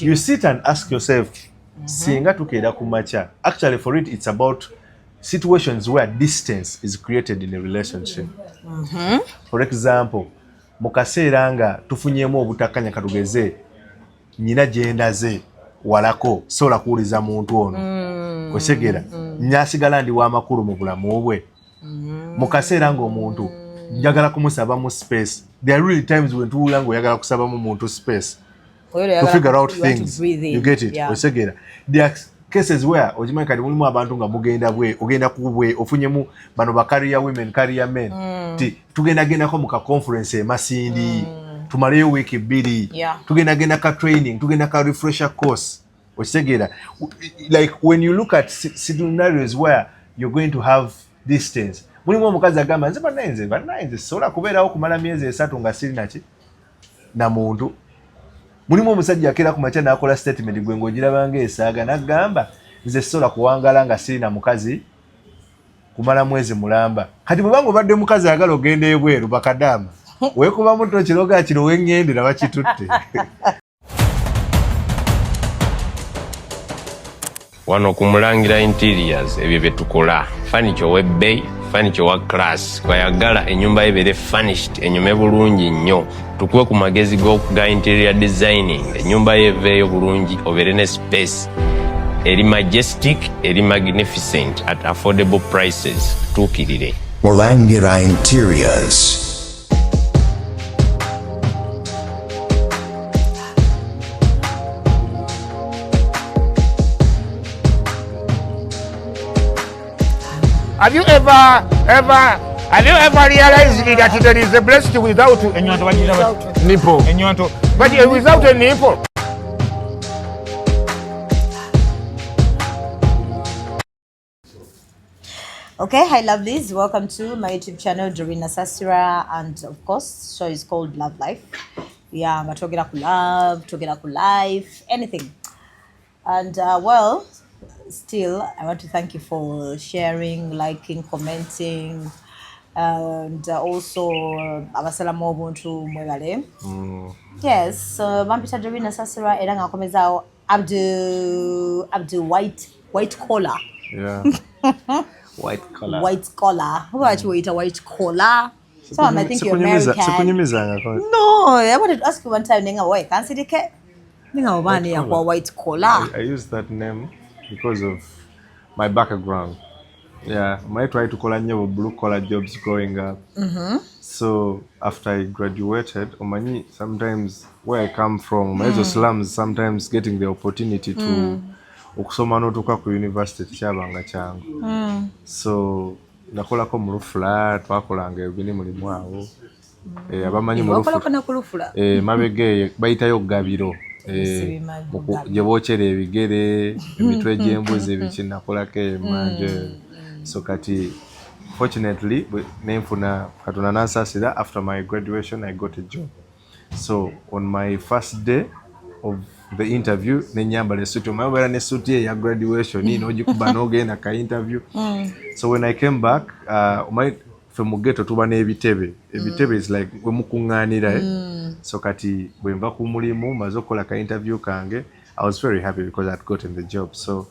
You sit and ask yourself, singa tukeera kumacha. Actually, for it, it's about situations where distance is created in a relationship. For example, mu kaseera nga tufunyeemu obutakanya katugeze nyina gyendaze walako sobola kuwuliza muntu ono osekera nyasigala ndi w'amakulu mu bulamu bwe mu kaseera ng'omuntu njagala kumusaba mu space. There are really times when tuwulira ng'oyagala kusabamu muntu space to figure out things. You get it? Osekera. There are cases where ojimanyi kati mulimu abantu nga mugenda bwe ogenda kubwe ofunyemu bano ba career women career men tugendagendako mu ka conference Masindi tumaleyo week bbiri tugendagenda ka training tugenda ka refresher course osekera. Like when you look at scenarios where you're going to have distance mulimu omukazi agamba nze banayenze sobola kubeerawo kumala myezi 3 nga sirina ki na muntu. Mulimu omusajja akera ku macha n'akola statement gwe ng'ogirabanga esaaga n'agamba nze sobola kuwangala nga sirina mukazi kumala mwezi mulamba. Kati bwebanga obadde mukazi agala ogenda ebweru bakadama weekuba muto kiroga kiro weng'endera bakitutte. Wano kumulangira interiors ebyo bye tukola furniture webbe furniture wa class kwayagala enyumba ebere furnished enyume bulungi nnyo tukuwe ku magezi ga interior designing enyumba yeveeyo bulungi obere ne space eri majestic eri magnificent at affordable prices tuukirire. Mulangira Interiors. Have you ever realized that there is a breast without a nipple? But without a nipple. Okay, hi lovelies, welcome to my YouTube channel Dorina Sasira, and of course show is called Love Life. Yeah, I'm talking about love, talking about life, anything. And well, still I want to thank you for sharing, liking, commenting, and also abasalamu obuntu mwebale. Yes, Mampita Dorina Sasira era ngakomeza Abdul white collar. Yeah. White collar. White collar. Who are you eat a white collar? So I think you're American. No, I wanted to ask you one time, Ninga, why can't see the cat? Ninga, white collar. I use that name because of my background. Yeah, I might try to call a blue collar jobs growing up. So after I graduated, sometimes where I come from, my slums, sometimes getting the opportunity to okusoma n'otuuka ku university tekyabanga kyangu. So nakolako mu Lufula twakolanga ebini mulimu awo. Abamanyi mu Lufula mabege bayitayo gabiro. Gye bookera ebigere emitwe gy'embuzi ebiki nakolako emanje. So kati fortunately nenfuna Katonda n'ansaasira. After my graduation I got a job. So on my first day of the interview nenyambala esuti omabera ne suti ya graduation ino ogikuba n'ogenda ka interview. So when I came back fe mu ghetto tuba n'ebitebe is like we mukunganira so kati bwe mva ku mulimu maze okukola ka interview kange I was very happy because I'd gotten the job. So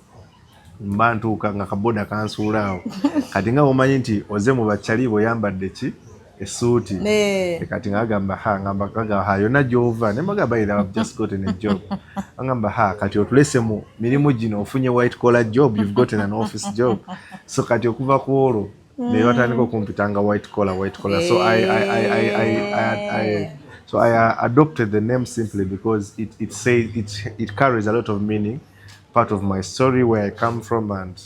mbantuuka nga kaboda kansuulaawo kati nga omanyi nti oze mu bakyali boyambadde ki esuuti kati ngamba yonna gy'ova ne mbagamba I've just gotten a job. Ngamba kati otulese mu mirimu gino ofunye white collar job, you've gotten an office job. So kati okuva ku olwo ne batandika okumpitanga white collar. So I adopted the name simply because it carries a lot of meaning, part of my story, where I come from, and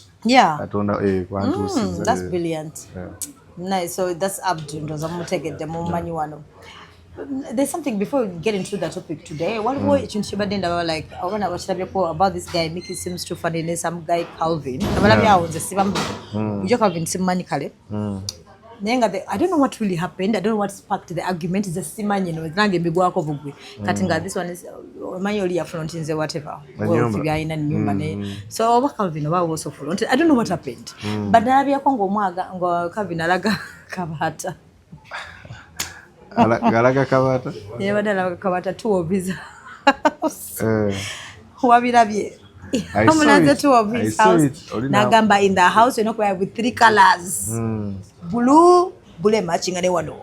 that's brilliant. Yeah. Nice. So that's Abdul. There's something before we get into the topic today. What were you like? I want to watch about this guy. Mickey seems too funny. Some guy Calvin. I don't know what really happened. I don't know what sparked the argument. It's a simanye no nange bigwako vugwe. Katinga this one is manyo front in the whatever. Well, if you are in a new money. So Calvin was so front. I don't know what happened. But nabya kongo mwaga ngo Calvin alaga kabata. Alaga kabata? Yeah, but alaga kabata two of his. wabirabye Amulaze two of his house nagamba in the house with 3 colors blue bule matching ane wano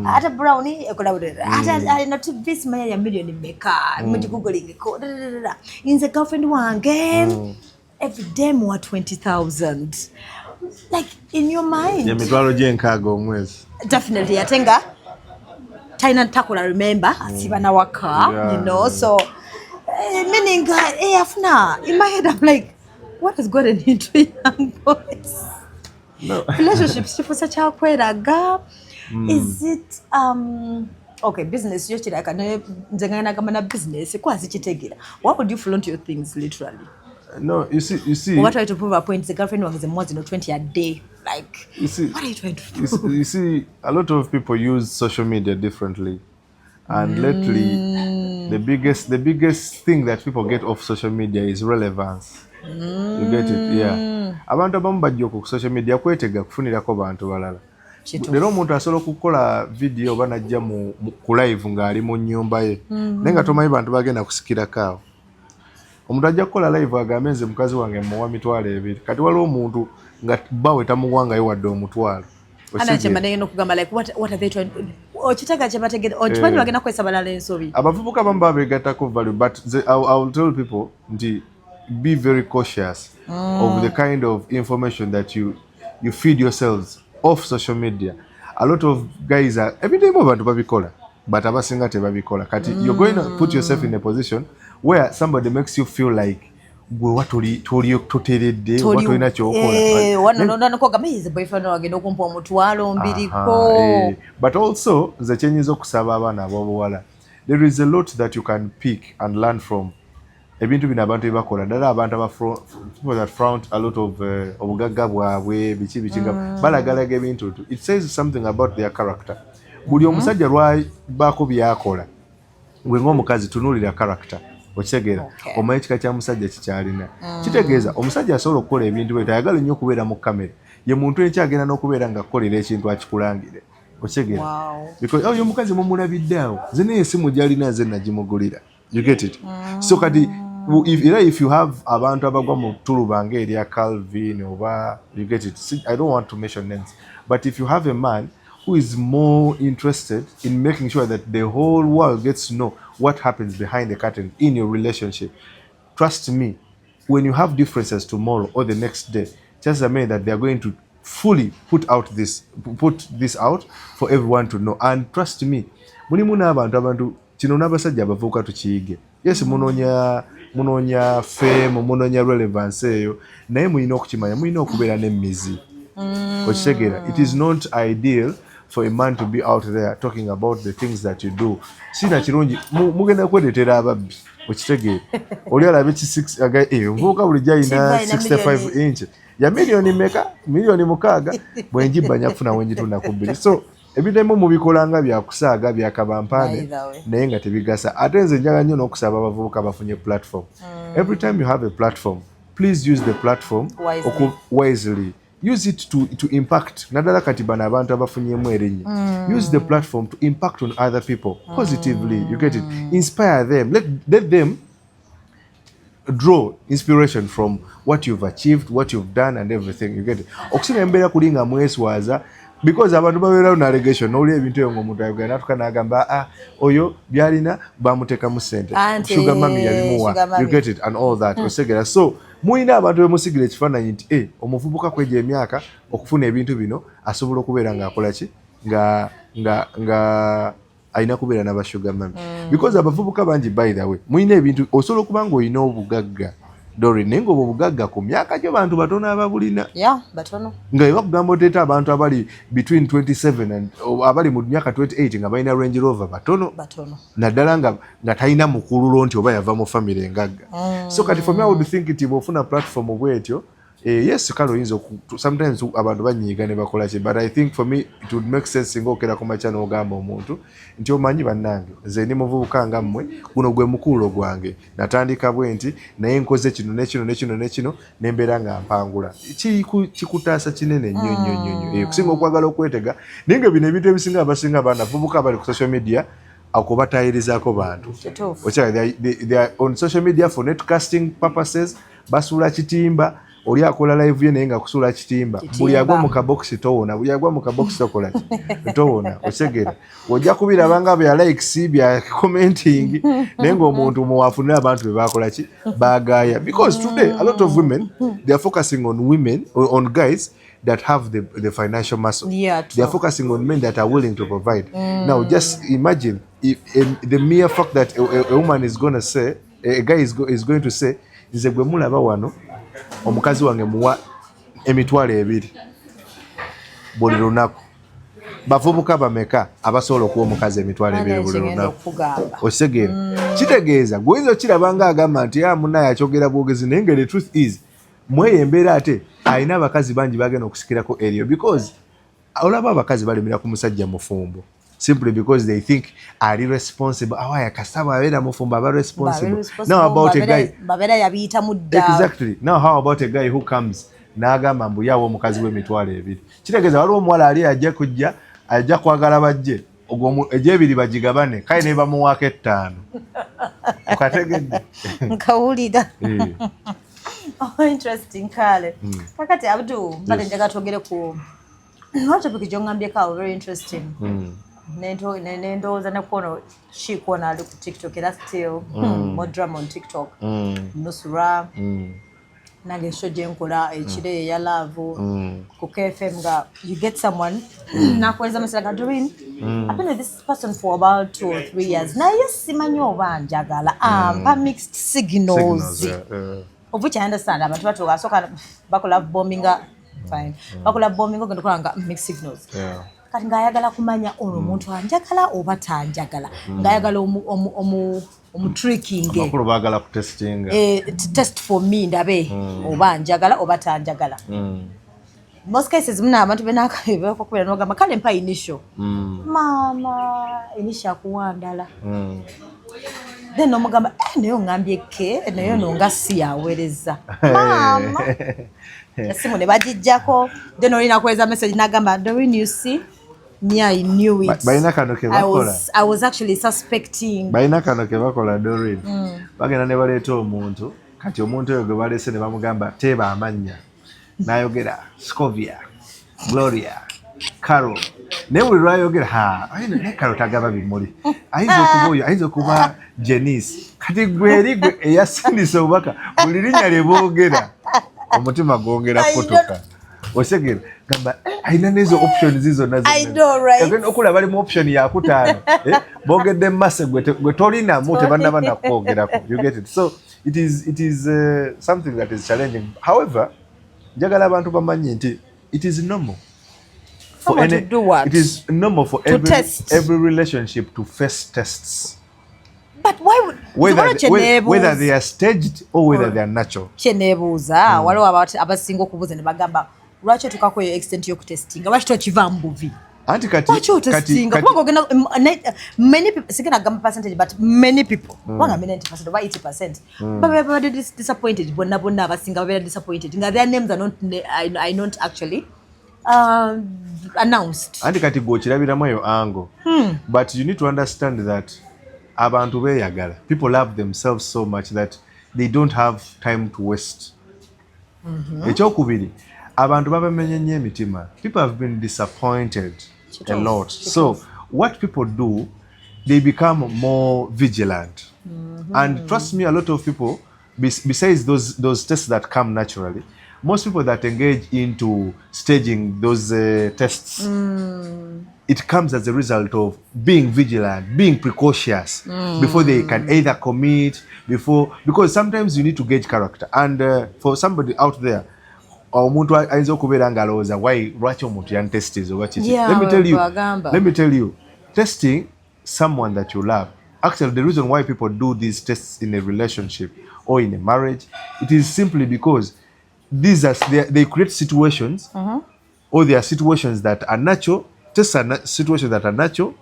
ata brown ekola budera ata alina TV simanya ya million meka muti googling ko in the girlfriend wange every day more 20,000 like in your mind ya mitwalo je nkago omwezi definitely atenga China takula remember asibana waka you know so meaning afuna in my head I'm like what has gotten into young boys no relationships for such a kweraga is it okay business yo chiraka nzengana kama na business kwazi chitegera what would you flaunt your things literally no you see what try to prove a point the girlfriend was more than 20 a day like you see what are you trying to do? You see a lot of people use social media differently and lately the biggest thing that people get off social media is relevance. You get it? Yeah. Abantu abamu bajja ku social media kwetega kufunirako bantu balala. Lero omuntu asobola okukola video banajja ku live ng'ali mu nnyumba ye. Naye nga tomanyi bantu bagenda kusikirako awo. Omuntu ajja kukola live agambe nze mukazi wange muwa mitwalo 2. Kati waliwo omuntu nga bawe tamuwangayo wadde omutwalo. Ana chemane no kugamba like what are they trying ochitaka chebategera ochimanyi bagenda kwesa balala ensobi abavubuka bamba begatako value but I will tell people be very cautious of the kind of information that you feed yourselves off social media. A lot of guys are every day abantu babikola but abasinga tebabikola kati you're going to put yourself in a position where somebody makes you feel like gwe watoli toteredde watolina kyokola wano ko gamize boyfriend wagenda okumpa omutwalo mbiriko but also the changes okusaba abana abobuwala there is a lot that you can pick and learn from ebintu bino abantu ebakola ddala abantu people that front a lot of obugagga bwabwe biki nga balagalaga ebintu it says something about their character buli omusajja lwa bako byakola gwe ng'omukazi tunulira character okitegeera omanyi ekika kya musajja kikyalina kitegeeza omusajja asobola okukola ebintu bwe tayagala nnyo okubeera mu kamera ye muntu ekyagenda n'okubeera nga akolera ekintu akikulangire okitegeera because oyo omukazi mumulabidde awo ze naye esimu gyalina nze nagimugulira you get it so kati if you have abantu abagwa mu ttuluba ng'erya Calvin oba you get it I don't want to mention names but if you have a man who is more interested in making sure that the whole world gets to know what happens behind the curtain in your relationship. Trust me, when you have differences tomorrow or the next day, just mean that they are going to fully put this out for everyone to know. And trust me, muni muna abantu kino n'abasajja abavubuka tukiyige. Yes, munonya fame, munonya relevance eyo, naye mulina okukimanya, mulina okubeera n'emmizi. Okitegeera, it is not ideal for a man to be out there talking about the things that you do. Sina kirungi mugenda kwedetera ababbi okitegeera oli alabe ki6 aga mvuka bulijja ina 65 inch ya milioni meka milioni 6 bwenjibanya kufuna wenjituna kubiri so ebidemo mubikolanga byakusaaga byakabampane naye nga tebigasa ate nze njaga nnyo n'okusaba abavubuka bafunye platform every time you have a platform please use the platform wisely. Use it to impact nadala kati bana abantu abafunyemu erinnya use the platform to impact on other people positively you get it inspire them let them draw inspiration from what you've achieved what you've done and everything you get it okusinga embeera kulinga mweswaza because abantu babeerawo na allegation n'oli ebintu eyo ng'omuntu ayogera natuka n'agamba oyo byalina bamuteka mu ssente sugar mami yabimuwa you get it and all that osegera so muyina abantu bemusigira ekifaananyi nti omuvubuka kwegya emyaka okufuna ebintu bino asobola okubeera ng'akola ki nga alina kubeera n'abasugar mami because abavubuka bangi by the way muyina ebintu osobola okuba ng'olina obugagga Dori naye ng'obwo obugagga ku myaka gyo bantu batono ababulina batono nga ebakugamba oteeta abantu abali between 27 and abali mu myaka 28 nga balina Range Rover batono naddala nga talina mukululo nti oba yava mu family engagga so kati for me I would think nti bw'ofuna platform obwetyo yes kale oyinza sometimes abantu banyiiga ne bakola ki but I think for me it would make sense nga okera ku makya n'ogamba omuntu nti omanyi bannange nze ndi muvubuka nga mmwe guno gwe mukuulo gwange natandika bwe nti naye nkoze kino nekino nembeera nga mpangula kikutaasa kinene nnyo kusinga okwagala okwetega naye nga bino ebintu ebisinga abasinga abaana vubuka abali ku social media akubatayirizako bantu. Kituufu. They are on social media for netcasting purposes. Basuula kitimba. Oli akola live ye naye nga kusuula kitimba. Buli agwa mu kaboksi towona. Buli agwa mu kaboksi tokola ki? Towona. Osegera. Ojja kubiraba nga bya likes bya commenting naye ng'omuntu muwafunira abantu be bakola ki? Baagaya. Because today a lot of women they are focusing on women or on guys that have the financial muscle. Yeah, they are focusing on men that are willing to provide. Now just imagine if the mere fact that a woman is going to say, a guy is going to say, nze gwe mulaba wano omukazi wange muwa emitwalo 2 buli lunaku. Bavubuka bameka abasobola okuwa omukazi emitwalo 2 buli lunaku. Osegera. Kitegeeza gwoyinza okirabanga agamba nti munaye akyogera bwogezi naye nga the truth is mweyembeera ate alina abakazi bangi bagenda okusikirako eryo because olaba abakazi balemera ku musajja mufumbo simply because they think are responsible. Awaya kasaba abeera mufumbo aba responsible. Now about a guy babera yabiyita mudda. Exactly. Now how about a guy who comes n'agamba mbu yawo omukazi w'emitwalo 2. Kitegeeza waliwo omuwala ali ajja kwagala bajje egy'ebiri bagigabane kale ne bamuwaako 5. Okategedde? Nkawulira. Oh, interesting kale. Kakati Abdul, bale njaga twogere ku topic gyongambye kawo very interesting. Nendowooza nekono kiikoona ali ku TikTok era still more drama on TikTok. Nusura nange show gye nkola ekire ya love ku KFM nga you get someone nakuweza message ga Doreen I've been with this person for about 2 or 3 years naye simanyi oba njagala ampa mixed signals. Of which I understand abantu batoka soka bakola bombing fine bakola bombing ogenda kolanga mixed signals. Kati ngayagala kumanya ono muntu anjagala oba tanjagala ngayagala omu tricking bakulu bagala ku testing test for me ndabe oba njagala oba tanjagala. Most cases muna abantu benaka bakubira nogamba kale mpa initial mama initial kuwandala then nomugamba nayo ngambye ke nayo nonga si yawereza mama yasimu ne bagijjako then olina kweza message nagamba Doreen you see me I knew it. I was actually suspecting. Baina kano ke bakola Doreen. Bagenda ne baleeta omuntu kati omuntu oyo gwe balese ne bamugamba teeba amannya n'ayogera Scovia, Gloria, Carol. Ne buli lwayogera ne Carol tagaba bimuli. Ayinza okuba Janice. Kati gwe eyasindisa obubaka buli linnya lye boogera omutima gwongera kutuka. Osegera gamba ayina nezo options zizo nazo. I know right. Again okula bali mu option ya kutaano. Bogedde masse gwe tolina mu tebannabana kwogerako. You get it. So it is something that is challenging. However, njagala abantu bamanye nti it is normal for any to do what? It is normal for every relationship to face tests. But why would whether they are staged or whether they are natural. Chenebuza waliwo abasinga okubuuza ne bagamba lwaki tukako extent yo kutestinga lwaki tokiva mbuvi anti kati many people sigana gamba percentage but many people wanga 90% over 80% baba disappointed bonna abasinga baba disappointed nga their names are not actually announced anti kati go kirabiramu eyo angle but you need to understand that abantu beyagala people love themselves so much that they don't have time to waste. Ekyokubiri abantu babamenye nnyo emitima. People have been disappointed a lot. So what people do, they become more vigilant. And trust me, a lot of people, besides those tests that come naturally, most people that engage into staging those tests, it comes as a result of being vigilant, being precautious before they can either commit, because sometimes you need to gauge character. And for somebody out there, omuntu ayinza okubeera ng'alowooza lwaki omuntu yantesitiza oba kiki. Let me tell you, testing someone that you love, actually the reason why people do these tests in a relationship or in a marriage, it is simply because they create situations or there are situations that are natural, tests are situations that are natural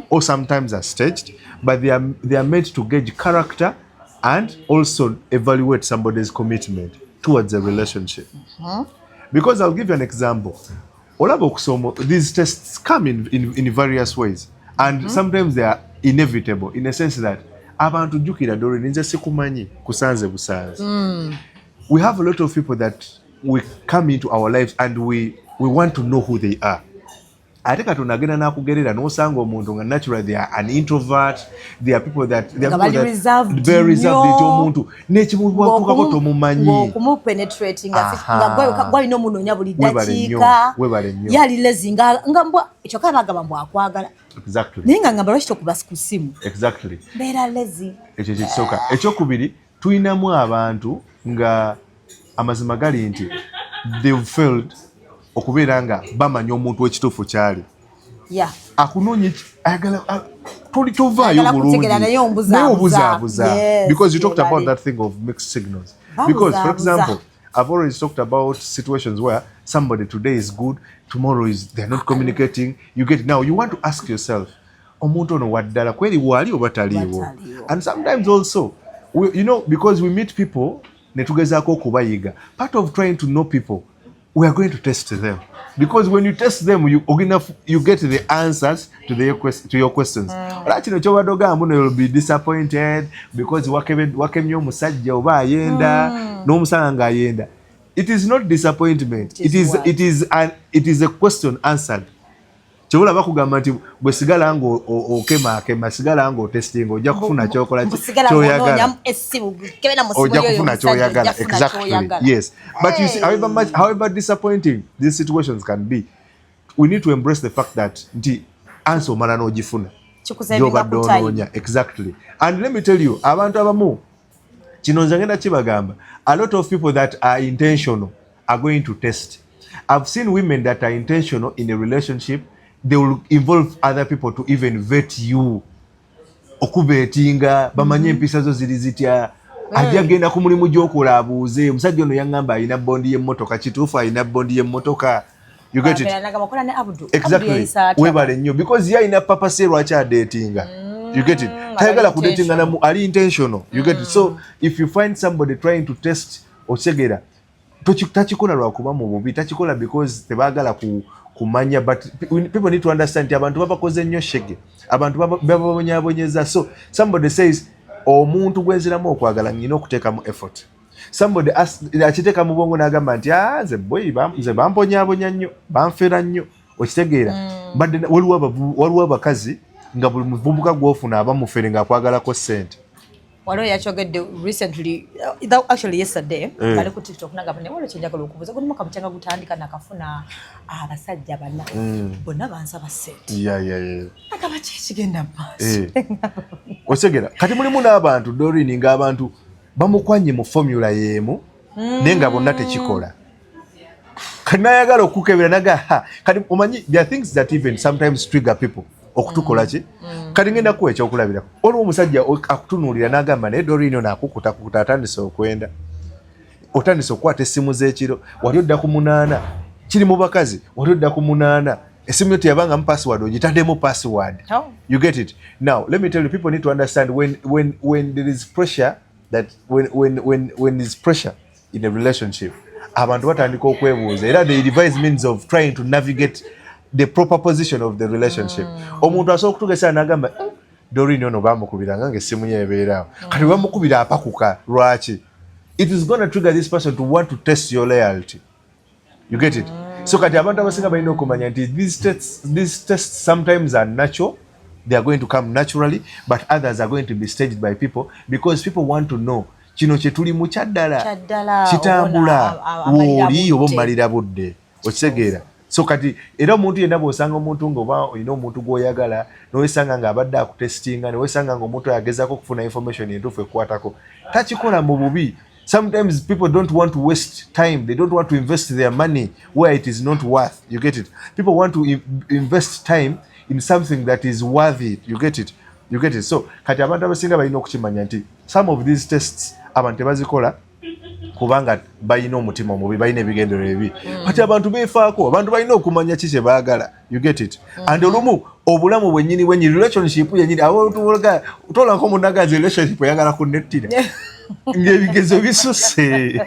or sometimes are staged, but they are meant to gauge character and also evaluate somebody's commitment towards a relationship. Because I'll give you an example. These tests come in various ways, and sometimes they are inevitable in a sense that abantu jukira dore ninze sikumanyi kusanze busanze. We have a lot of people that we come into our lives and we want to know who they are. Ate katonda agenda n'akugerera n'osanga omuntu nga naturally they are an introvert, they are people that very reserved nti omuntu n'ekimubwatukako tomumanyi okumupenetrating nga gwalina omunoonya buli dakiika yali lezi nga mbwa kyokka bagamba mbw akwagala naye nga ngamba lwaki tokubasi ku ssimu mbeera lezi. Ekyo kyekisooka. Ekyokubiri, tulinamu abantu nga amazima gali nti they've failed okubeera nga bamanya omuntu w'ekituufu kyali. Akunoonya ayagala toli tovaayo bulungi naye obuzaabuza. Because you talked about that thing of mixed signals. Because for example, I've already talked about situations where somebody today is good, tomorrow they're not communicating. You get now you want to ask yourself, omuntu ono waddala kweri wali oba taliiwo? And sometimes also because we meet people netugezaako okubayiga. Part of trying to know people, we are going to test them. Because when you test them, you get the answers to your questions. You'll be disappointed because wakemye omusajja oba ayenda n'omusanga ayenda. It is not disappointment. It is a question answered. Kyobola bakugamba nti bwe sigala nga okema sigala nga otesting ojja kufuna kyokola kyoyagala. Ojja kufuna kyoyagala. Exactly. Yes. But you see, however disappointing these situations can be, we need to embrace the fact that nti answer omala n'ogifuna. Gy'obadde onoonya. Exactly. And let me tell you, abantu abamu kino nze ngenda kibagamba, a lot of people that are intentional are going to test. I've seen women that are intentional in a relationship. They will involve other people to even vet you. Okubetinga bamanye empisa zo ziri zitya. Ajja genda ku mulimu gy'okola abuuze omusajja ono yaŋŋamba alina bondi y'emmotoka kituufu alina bondi y'emmotoka. You get it? Exactly. Webale nnyo because ye alina papase lwaki adeetinga. You get it? Tayagala kudeetinga namu ali intentional. You get it? So if you find somebody trying to test otegera takikola lwakuba mu bubi, takikola because tebaagala kumanya, but people need to understand abantu babakoze nnyo shege, abantu bababonyabonyeza. So somebody says omuntu gwenziramu okwagala ngina okuteekamu effort. Somebody akiteeka mu bwongo n'agamba nti nze bamponyaabonya nnyo banfera nnyo okitegeera. Badde waliwo abakazi nga buli muvubuka gw'ofuna abamufere ng'akwagalako ssente. Waliwo yakyogedde recently, actually yesterday, bali ku TikTok nagamba naye waliwo kyenjagala okubuuza guno mwaka mukyanga gutandika nakafuna abasajja bana bonna bansaba ssente. Agamba kikigenda maaso. Otegera kati mulimu n'abantu Doreen ng'abantu bamukwanye mu formula y'emu naye nga bonna tekikola. Kati nayagala okukebera naga kati omanyi there are things that even sometimes trigger people okutukola ki. Kati ngenda kuwa ekyokulabirako. Olwo omusajja akutunuulira n'agamba naye Doreen ono akukuta atandise okwenda. Otandise okukwata essimu z'ekiro. Wali odda ku 8 kiri mu bakazi. Wali odda ku 8 essimu yo teyabangamu password ogitaddemu password. You get it? Now let me tell you, people need to understand when there is pressure, that when there is pressure in a relationship, abantu batandika okwebuuza era they devise means of trying to navigate the proper position of the relationship. Omuntu asobola okutugesa n'agamba Doreen ono bamukubiranga ng'essimu ye ebeerawo. Kati bamukubira apakuka lwaki? It is going to trigger this person to want to test your loyalty. You get it? So kati abantu abasinga balina okumanya nti these tests sometimes are natural. They are going to come naturally, but others are going to be staged by people because people want to know kino kye tuli mu kyaddala kitambula woli oba omalira budde okitegeera. So kati era omuntu yenna bw'osanga omuntu ng'oba olina omuntu gw'oyagala n'owesanga ng'abadde akutestinga n'owesanga ng'omuntu ayagezaako okufuna information entuufu ekwatako takikola mu bubi. Sometimes people don't want to waste time. They don't want to invest their money where it is not worth. You get it? People want to invest time in something that is worthy. You get it? You get it? So kati abantu abasinga balina okukimanya nti some of these tests abantu tebazikola kubanga balina omutima omubi, balina ebigendero ebibi. Kati abantu beefaako, abantu balina okumanya ki kye baagala. You get it? And olumu obulamu bwennyini relationship yennyini tola nko munagazi relationship yagala kunettira ng'ebigezo bisusse.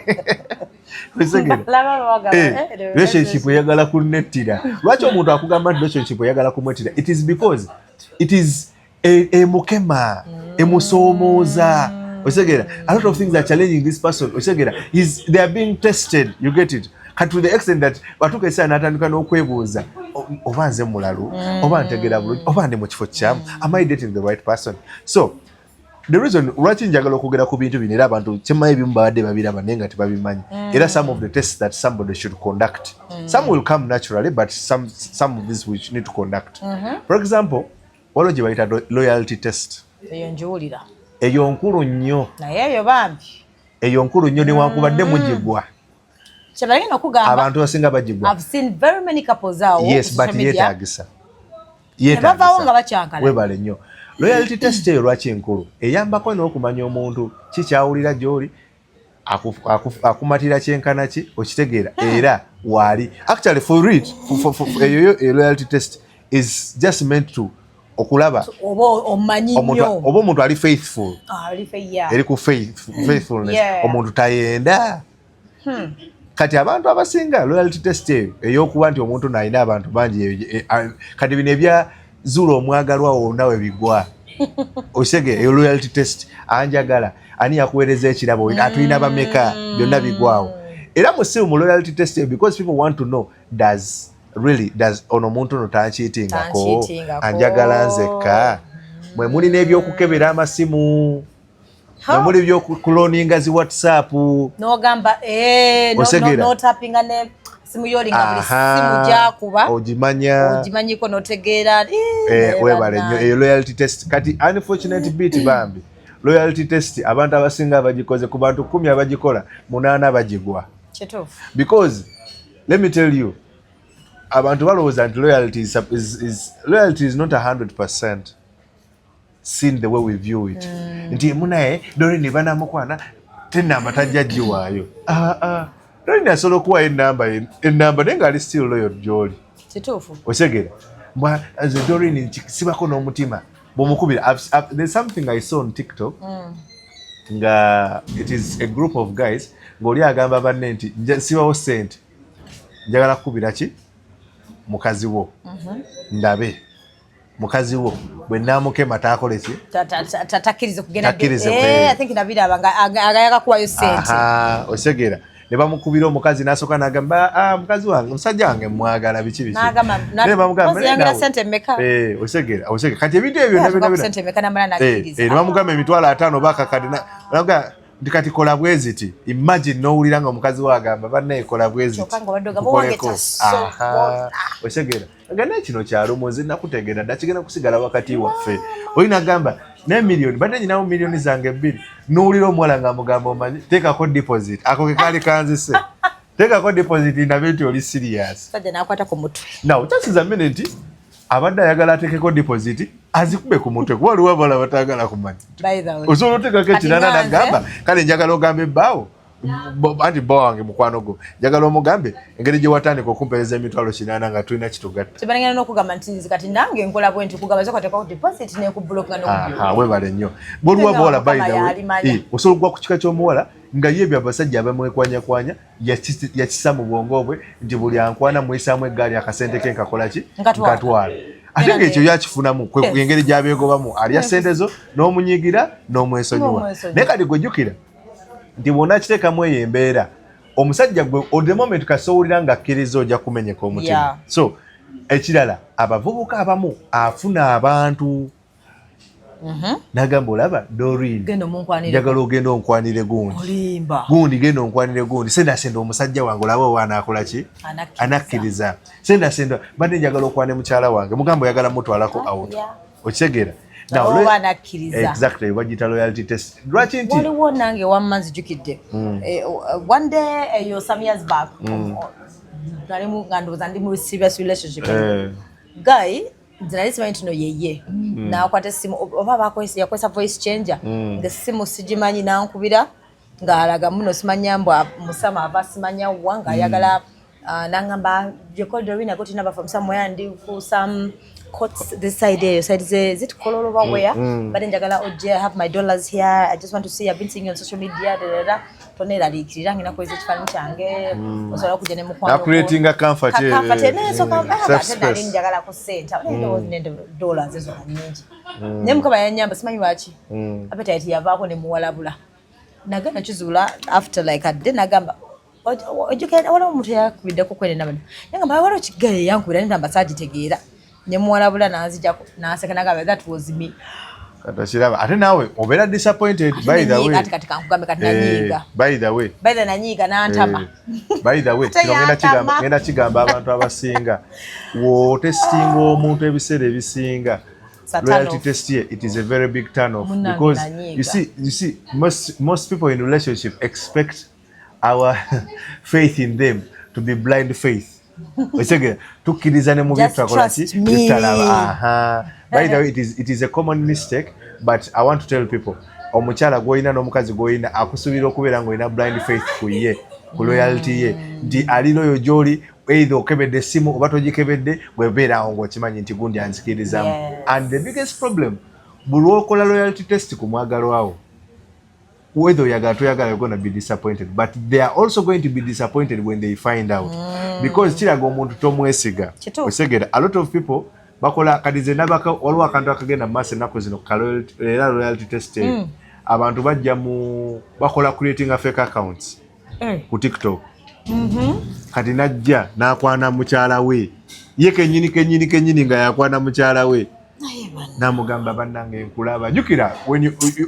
Relationship yagala kunettira. Lwaki omuntu akugamba nti relationship yagala kumwettira? It is because it is emukema emusomooza osegera a lot of things are challenging this person osegera they are being tested you get it to the extent that batuka esaana n'atandika n'okwebuuza oba nze mulalu oba ntegera bulungi oba ndi mu kifo kyamu am I dating the right person so the reason lwaki njagala okwogera ku bintu bino era abantu kyemmanyi ebimu babadde babiraba naye nga tebabimanyi era some of the tests that somebody should conduct some will come naturally but some of these which need to conduct for example waliwo gye bayita loyalty test eyo njiwulira eyo nkulu nnyo naye eyo bambi eyo nkulu nnyo newankubadde mugigwa kyebalina okugamba abantu basinga bagigwa I've seen very many couples awo yes but yeetaagisa nebavaawo nga bakyankala webale nnyo loyalty test eyo lwaki enkulu eyambako n'okumanya omuntu kikyawulira gy'oli akumatira kyenkana ki okitegeera era waali actually for it eyo loyalty test is just meant to okulaba oba omuntu ali faithful eri ku faithfulness omuntu tayenda kati abantu abasinga loyalty test eyo ey'okuba nti omuntu nalina abantu bangi kati bino ebyazuula omwagalwa wonna we bigwa osegera eyo loyalty test anjagala ani yakuweereza ekirabo atulina bameka byonna bigwawo era musimu mu loyalty test eyo because people want to know does ono omuntu ono tankiitingako anjagala nzekka mwe muli n'ebyokukebera amasimu mwe muli byokuloninga zi whatsapp n'ogamba n'otapinga ne simu yolinga buli simu gyakuba ogimanyiko n'otegeera webale nnyo eyo loyalty test kati unfortunate bit bambi loyalty test abantu abasinga abagikoze ku bantu 10 abagikola 8 bagigwa because let me tell you abantu balowooza nti loyalty is not 100% seen the way we view it nti munaye Doreen banamukwana tenamba tajja giwaayo Doreen asobola okuwayo enamba naye nga ali still loyal gy'oli kituufu osegera mbwa nze Doreen sibako n'omutima bw'omukubira there's something I saw on TikTok nga it is a group of guys ng'oli agamba banne nti sibawo sente njagala kukubira ki mukazi wo ndabe mukazi wo bwe naamukema taakole ki takkirize kugenda I think nabiraba nga agayaka kuwayo sente osegera ne bamukubira omukazi n'asooka n'agamba mukazi wange musajja wange mwagala biki osegera kati ebintu ebyo ne bamugamba emitwalo 5 bakakade ndi kati kola bweziti imagine n'owulira nga omukazi wagamba bannaye kola bweziti osegera nga nekino kyalo nze nakutegeera dda kigenda kusigala wakati waffe olina gamba n'emiliyoni badde nyinawo miliyoni zange 2 n'owulira omuwala nga mugamba omanyi teekako deposit ako ke kaali kanzise teekako deposit ndabe nti oli serious nakwata ku mutwe now kyasiza mmene nti abadde ayagala ateekeko deposit azikube ku mutwe kuba waliwo abala batagala kumanya osobola oteekako ekirala nagamba kale njagala ogambe ebbaawo anti bba wange mukwano gwo njagala omugambe engeri gye watandika okumpeereza emitwalo 80 nga tulina kitugatta kibalengana n'okugamba nti kati nange nkola bwe nti kugamba zokateekako deposit nekubulooka webale nnyo bwoliwo abawala bayinawe osobola okugwa ku kika ky'omuwala nga ye ebyo abasajja abamwekwanyakwanya yakisa mu bwongo bwe nti buli ankwana muyisaamu eggaali akasente ke nkakola ki nkatwala ate ng'ekyo yakifunamu engeri gy'abeegobamu alya sente zo n'omunyigira n'omwesonyiwa naye kati gwejjukira nti bwonna kiteekamu eyo embeera omusajja gwe the moment kasowulira nga akkiriza ojja kumenyeka omutima so ekirala abavubuka abamu afuna abantu nagamba olaba Doreen njagala ogenda onkwanire gundi genda onkwanire gundi sendasenda omusajja wange olaba owa anaakola ki anakkiriza sendasenda badde njagala okwane mukyala wange mugamba oyagala mutwalako out okitegeera exactly bagita loyalty test lwaki nti waliwo nange wamma nzijukidde one day some years back nalimu nga ndowooza ndi mu serious relationship guy nze nali simanyi nti no yeye nakwata essimu oba yakozesa voice changer ng'essimu sigimanyi nankubira ng'alaga muno simanya mbwa musama ava simanya wa ng'ayagala nangamba you called Doreen, I got your number from somewhere and do some courts this side here. So is it Kololo over where? But then Jagala, oh, I have my dollars here. I just want to see. I've been seeing you on social media. toneraliikirira ngina kweza ekifaananyi kyange osobola kujja ne mukwano creating a comfort neso ate nali njagala ku ssente nende dollars ezo nnyingi naye mukama yanyamba simanyi lwaki appetite yavaako ne muwalabula nagenda kizuula after like a day nagamba waliwo omuntu yakubiddeko kwenena bano yagamba waliwo kigaye yankubira nenda saagitegeera ne muwalabula nanzijako naseka nagamba that was me Katashiraba. Ate nawe obera disappointed by the way. Kati kankugambe kati nanyiga. By the way. By the nanyiga nantama. By the way. Ngenda kigamba abantu abasinga. Wo testing omuntu ebiseera ebisinga. Loyalty test here, it is a very big turn off because you see most people in relationship expect our faith in them to be blind faith. Osege tukirizane mu bitwakola ki bitalaba by the way it is a common mistake but I want to tell people omukyala goyina n'omukazi goyina akusubira okubeera ngoyina blind faith ku ye ku loyalty ye ndi ali loyo gyoli either okebedde simu oba togikebedde bwebeera awo ng'okimanyi nti gundi anzikirizamu and the biggest problem buli okola loyalty test ku mwagalwawo whether oyagala toyagala you're going to be disappointed but they are also going to be disappointed when they find out because kiraga omuntu tomwesiga osegera a lot of people bakola kadize nabaka waliwo akantu akagenda maaso ennaku zino era loyalty test abantu bajja mu bakola creating a fake accounts ku TikTok kati najja n'akwana mukyala we ye kenyini nga yakwana mukyala we namugamba bannange nkulaba jukira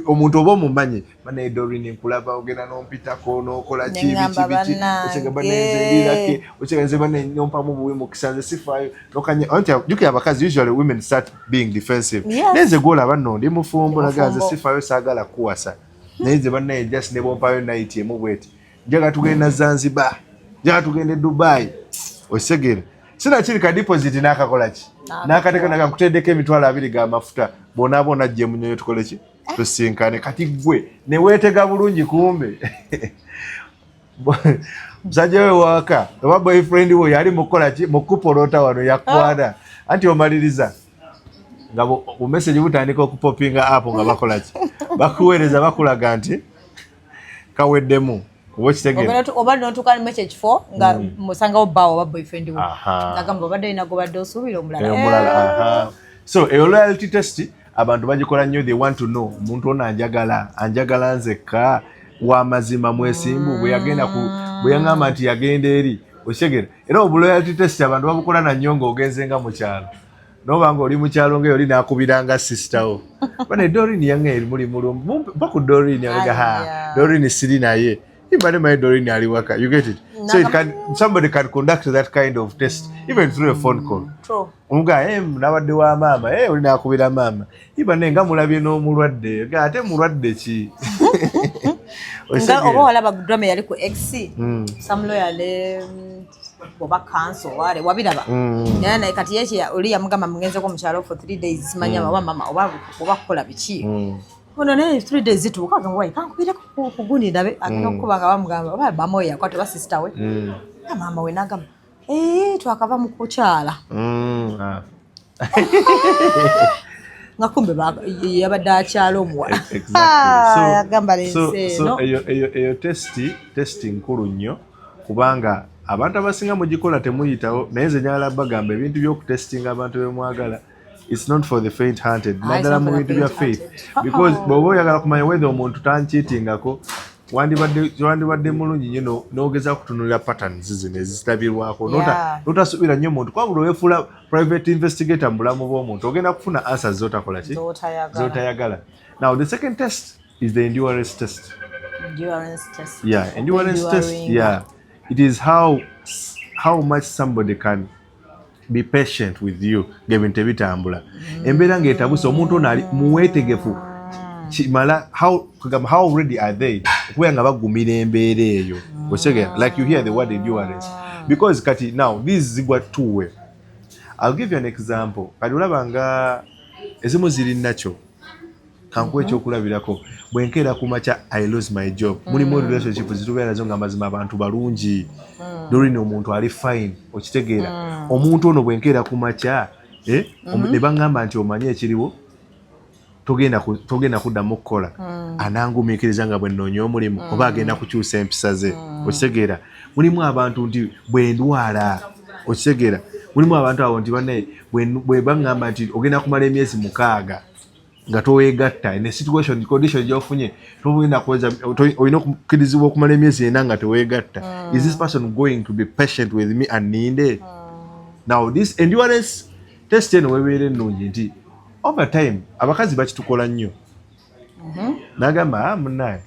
omuntu oba omumanyi banaye Doreen nkulaba ogenda n'ompitako n'okola ki biki osega banenzerirake okigenze banenyompamu buwe mu kisanze sifaayo nokanye jukira abakazi usually women start being defensive neze gwolaba nno ndi mufumbo nagaze sifaayo saagala kuwasa neze banaye just ne bompayo night emu bweti njaga tugenda Zanzibar njaga tugende Dubai osegera sina kiri ka deposit n'akakola ki n'akateeka nakakuteddeko emitwalo 2 ga mafuta bonaabona ajje munyonyo tukole ki tusinkane kati gwe ne weetega bulungi kumbe musajja we waaka oba boyfriend we yali mukola ki mukupolota wano yakwana anti omaliriza nga bumeseji butandika okupopinga apo nga bakola ki bakuweereza bakulaga nti kaweddemu oba notukana message 4 nga musanga obawo oba boyfriend we nagamba obadde ina gobadde osuubira omulala so a loyalty test abantu bagikola nnyo they want to know omuntu ono anjagala nzekka w'amazima mwesimbu bwe yaŋŋamba nti yagenda eri okyegera era obuloyalty test abantu babukola na nnyo ng'ogenze nga mukyalo noba nga oli mukyalo ngaeyo oli n'akubiranga sister wo bane Doreen yange eri muli mulumbu baku Doreen yalega Doreen siri naye even my Doreen ali waka you get it so somebody can conduct that kind of test even through a phone call true unga nabadde wa mama oli nakubira mama even nga mulabye n'omulwadde nga ate mulwadde ki nga oba walaba drama yali ku X some loyal oba cancel wale wabiraba yana kati yeche oli yamugamba mugenze ko mukyalo for 3 days simanya baba mama oba kukola biki ono ne 3 days zituuka nga wayi kankubira ku gundi ndabe agenda okubanga bamugamba oba bamoya kwate ba sister we mama we nagamba twakava mu kukyala nga kumbe yabadde akyala omuwala yagamba lense no eyo testi nkulu nnyo kubanga abantu abasinga mugikola temuyitawo naye nze nyala bagamba ebintu by'okutestinga abantu bemwagala it's not for the faint hearted naddala mu bintu bya faith because bw'oba oyagala kumanya whether omuntu tankiitingako wandibadde mulungi nnyo n'ogeza kutunulira patterns zino ezitabirwako notasubira nnyo omuntu kwabula weefuula private investigator mu bulamu bw'omuntu ogenda kufuna answers zotakola ki zotayagala. Now the second test is the endurance test. Endurance test. It is how much somebody can be patient with you gebintu ebitambula embeera ng'etabuse omuntu ono ali muweetegefu kimala how ready are they okubeera nga bagumira embeera eyo osegera like you hear the word endurance because kati now this zigwa two way. I'll give you an example. Kati olaba nga ezimu ziri nakyo kankuwa ekyokulabirako bwenkeera kumakya I lose my job mulimu relationship zitubeera nazo nga mazima abantu balungi Doreen omuntu ali fine okitegeera omuntu ono bwenkeera kumakya ne baŋŋamba nti omanye ekiriwo togenda kuddamu okukola anangumiikiriza nga bwe nnoonya omulimu oba agenda kukyusa empisa ze okitegeera mulimu abantu nti bwe ndwala okitegeera mulimu abantu abo nti banne bwe baŋŋamba nti ogenda kumala emyezi 6 nga toweegatta in a situation condition gy'ofunye olina okukkirizibwa okumala emyezi 4 nga teweegatta is this person going to be patient with me and ninde now this endurance test eno webeera ennungi nti over time abakazi bakitukola nnyo n'agamba munnaye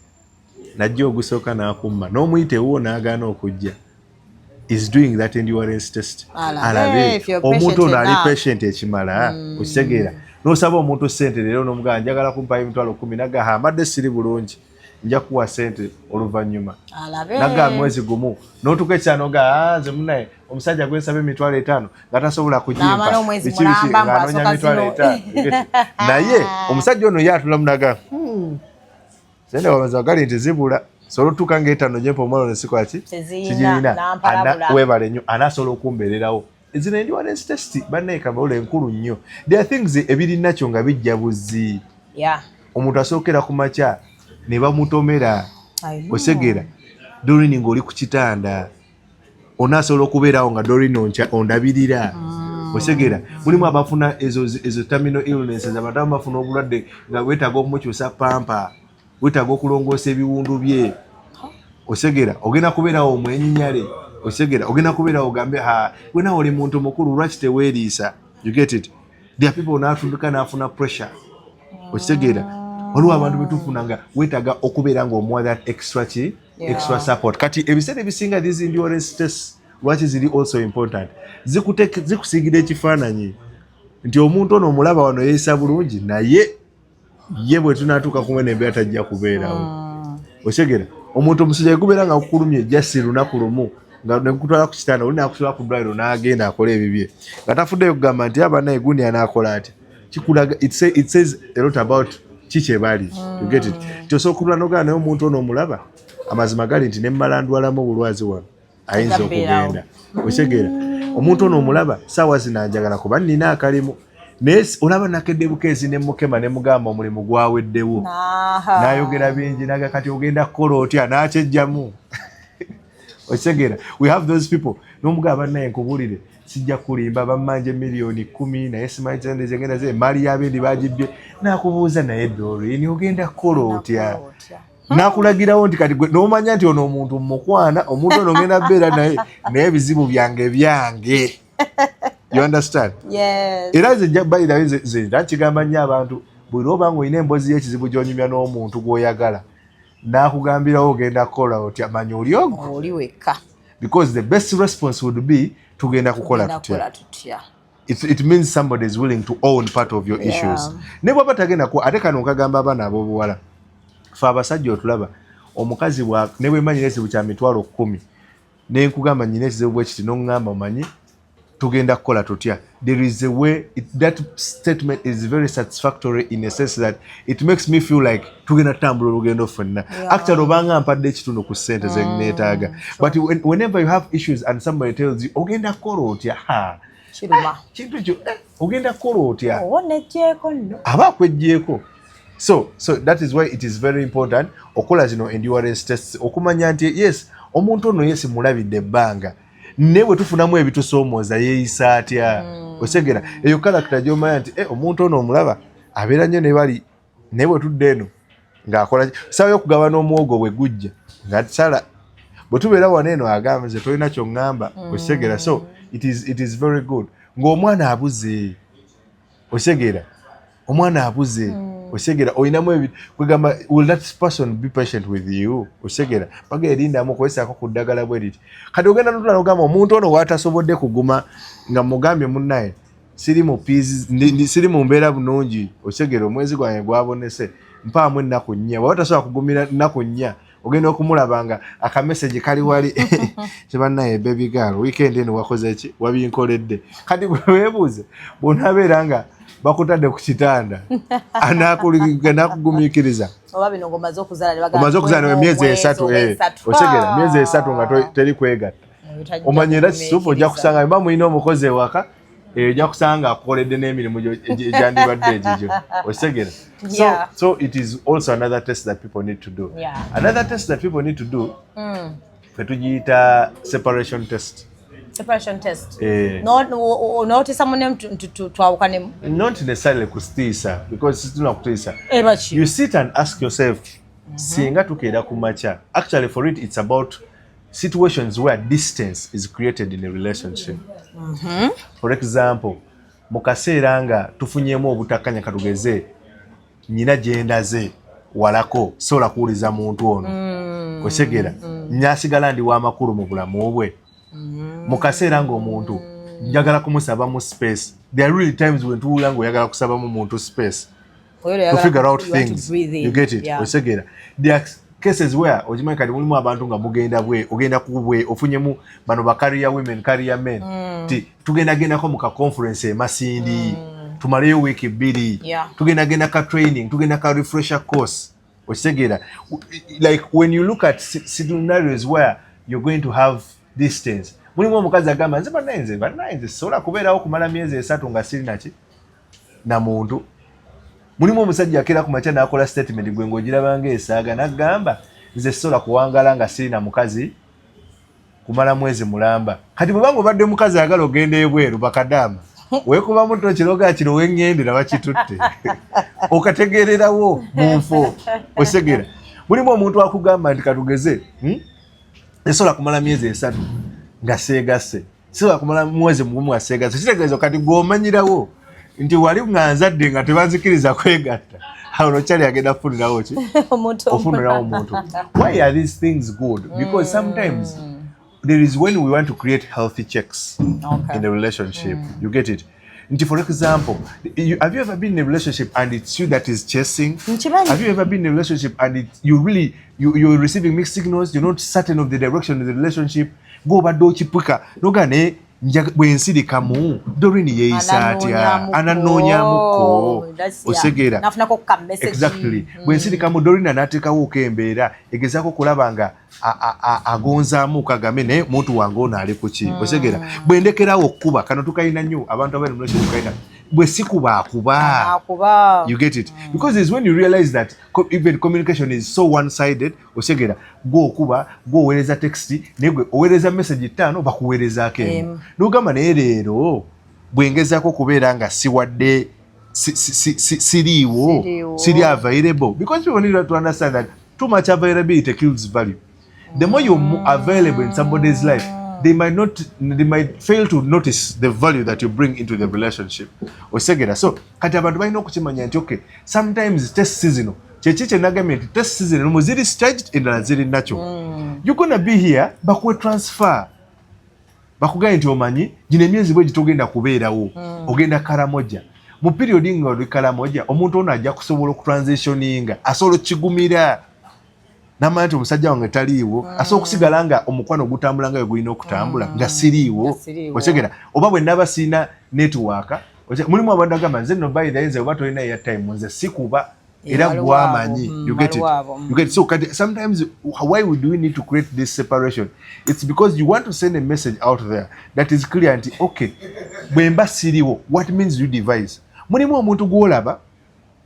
najja ogusooka n'akumma n'omuyitewo n'agaana okujja is doing that endurance test alabe omuntu ono ali patient ekimala okitegeera n'osaba omuntu sente leero n'omugamba njagala kumpayo emitwalo 10 naga amadde siri bulungi nja kuwa sente oluvannyuma naga mwezi gumu n'otuka ekyano ga nze munnaye omusajja gwensaba emitwalo 5 nga tasobola kujimpa ng'anoonya emitwalo 5 naye omusajja ono ye atula munaga sente wamaza gali nti zibula solotuka ng'etaano gyempa omwana ono sikwaki kigirina weebale nnyo anaasobola okumbeererawo ezino endurance test bannaye kabaula enkulu nnyo there are things ebirinakyo nga bijja buzzi omuntu asookera ku makya ne bamutomera osegera dorini ng'oli ku kitanda onaasobola okubeerawo nga dorini ondabirira osegera mulimu abafuna ezo terminal illnesses abantu abamu bafuna obulwadde nga weetaaga okumukyusa pampa weetaaga okulongoosa ebiwundu bye osegera ogenda kubeerawo omwenyinyale osegera ogenda kubeerawo ogambe wena oli muntu mukulu lwaki teweeriisa you get it there are people n'atundika n'afuna pressure osegera waliwo abantu betufuna nga weetaaga okubeera ng'omuwa that extra support kati ebiseera ebisinga these endurance tests lwaki ziri also important zikusiigira ekifaananyi nti omuntu ono omulaba wano yeeyisa bulungi naye ye bwe tunaatuuka kumwe nembeera tajja kubeerawo osegera omuntu omusajja gubeera nga kukulumye jasi lunaku lumu nga nekutwala ku kitanda oli nakusobola ku ddwaliro n'agenda akola ebibye nga tafuddeyo kugamba nti abanaye gundi anaakola ati kikulaga it says a lot about kiki ebali you get it kyosobola okutula n'ogana naye omuntu ono omulaba amazima gali nti nemmala ndwalamu obulwazi wano ayinza okugenda osegera omuntu ono omulaba saawa zinanjagala kuba nnina akalimu naye olaba nakedde bukeezi ne mukema ne mugamba omulimu gwaweddewo n'ayogera bingi naga kati ogenda kukola otya n'akyejjamu osegera we have those people n'omugamba naye nkubulire sijja kulimba bammanje miliyoni 10 naye simanyi zende zengenda ze mali yabendi bagibbye n'akubuuza naye dorini ogenda kukola otya n'akulagirawo nti kati n'omanya nti ono omuntu mukwana omuntu ono ogenda beera naye ebizibu byange you understand era nze nakigamba nnyo abantu buli lwoba nga olina emboozi y'ekizibu gy'onyumya n'omuntu gw'oyagala n'akugambirawo ogenda kukola otya manya oli ogwo oli wekka because the best response would be tugenda kukola tutya it means somebody is willing to own part of your issues ne bwaba tagenda ate kano nkagamba abaana ab'obuwala fe abasajja otulaba omukazi ne bwemanyira ekizibu kya mitwalo 10 ne nkugamba nyina ekizibu bwe kiti n'oŋŋamba omanyi tugenda kukola tutya there is a way that statement is very satisfactory in a sense that it makes me feel like tugenda tutambula olugendo ffenna actually obanga mpadde ekitundu ku ssente ze neetaaga but whenever you have issues and somebody tells you ogenda kukola otya kintu ekyo ogenda kukola otya aba akweggyeko so that is why it is very important okola zino endurance tests okumanya nti yes omuntu ono yesi mulabidde ebbanga ne bwe tufunamu ebitusoomooza yeeyisa atya osegera eyo kalakita gy'omanya nti omuntu ono omulaba abeera nnyo ne bali naye bwe tudde eno ng'akola sawa y'okugaba n'omuwogo bwe gujja nga sala bwe tubeera wano eno agamba nze tolina ky'oŋŋamba osegera so it is very good ng'omwana abuze osegera omwana abuze osegera olinamu kwegamba will that person be patient with you osegera paga erindamu okozesako ku ddagala bwe liti kati ogenda notula nogamba omuntu ono watasobodde kuguma nga mugambye munnaye siri mu mbeera bunungi osegera omwezi gwange gwabonese mpaamu ennaku 4 bwaba tasobola kugumira nnaku 4 ogenda okumulaba nga akameseji kali wali kibannaye baby girl weekend eno wakoze ki wabinkoledde kati weebuuze bw'onaabeera nga bakutadde ku kitanda anakugumiikiriza oba bino ngomaze okuzaala emyezi 3 osegera myezi 3 nga teri kwegatta omanye era kisuufu ojja kusanga mba mulina omukozi ewaka ojja kusanga akoledde n'emirimu egyandibadde egigyo osegera. So it is also another test that people need to do. Another test that people need to do fe tugiyita separation test. Separation test. Not someone to awukanemu. Not necessarily kustiisa, because it's not kutiisa. You sit and ask yourself, singa tukeera ku makya. Actually for it's about situations where distance is created in a relationship. For example, mu kaseera nga tufunyeemu obutakanya katugeze nyina gyendaze walako sobola kuwuliza muntu ono osegera nyasigala ndi w'amakulu mu bulamu bwe. Mu kaseera ng'omuntu njagala kumusaba mu space. There are really times when tuwulira ng'oyagala kusaba mu muntu space to figure out things. You get it? Osegera. There are cases where ojimanyi kati mulimu abantu nga mugenda bwe ogenda kubwe ofunyemu bano ba career women career men tugendagendako mu ka conference e Masindi tumaleyo week 2 tugendagenda ka training tugenda ka refresher course osegera. Like when you look at scenarios where you're going to have distance, mulimu omukazi agamba nze banayenze sobola kubeerawo kumala myezi 3 nga sirina ki na muntu. Mulimu omusajja akeera ku makya n'akola statement gwe ng'ogirabanga esaaga n'agamba nze sobola kuwangala nga sirina mukazi kumala mwezi mulamba. Kati bwe banga obadde mukazi agala ogenda ebweru bakadaama weekuba muto kiroga kino weng'endera bakitutte okategeererawo mu nfo osegera. Mulimu omuntu akugamba nti katugeze esobola kumala myezi 3 nga seegasse, sobola kumala mwezi mugumu nga seegasse. Kitegeeza kati gw'omanyirawo nti wali nga nzadde nga tebanzikiriza kwegatta awo nokyali agenda kufunirawo ki ofunirawo omuntu. Why are these things good? Because sometimes there is when we want to create healthy checks in a relationship. You get it? For example, have you ever been in a relationship and it's you that is chasing? Have you ever been in a relationship and you're receiving mixed signals? You're not certain of the direction of the relationship. Go bado chipuka nogane bwensirikamu Dorini yeeyisa atya ananoonyamuko osegera nafunako ka message. Exactly. Bwensirikamu Dorini anateekawo okembeera egezaako kulaba nga agonzaamu kagame naye muntu wange ono ali ku ki osegera. Bwendekerawo okkuba kano tukayina nnyo abantu abali mu relationship tukayina bwe sikuba akuba. You get it? Because it's when you realize that even communication is so one-sided osegera go okuba go oweereza text negwe oweereza message 5 bakuweerezaako emu n'ogamba naye leero bwengezaako kubeera nga siwadde siriiwo siri available. Because people need to understand that too much availability kills value. The more you're available in somebody's life, they might fail to notice the value that you bring into the relationship. Osegera. So kati abantu balina okukimanya nti okay, sometimes test season kyekiche nagambye nti test season mu ziri staged endala ziri nakyo. You're gonna be here bakuwe transfer bakuganye nti omanyi gino emyezi bwe gitogenda kubeerawo ogenda Karamoja mu period nga oli Karamoja omuntu ono ajja kusobola okutransitioninga asobola okigumira namanya nti omusajja wange taliiwo asobola okusigala nga omukwano gutambula nga gulina okutambula nga siriiwo osegera oba bwe naba sirina network mulimu abantu agamba nze no by the nze oba tolina airtime nze sikuba era gwamanyi. You get it? You get it? So sometimes why do we need to create this separation? It's because you want to send a message out there that is clear and okay bwemba siriwo what means you devise. Mulimu omuntu gwolaba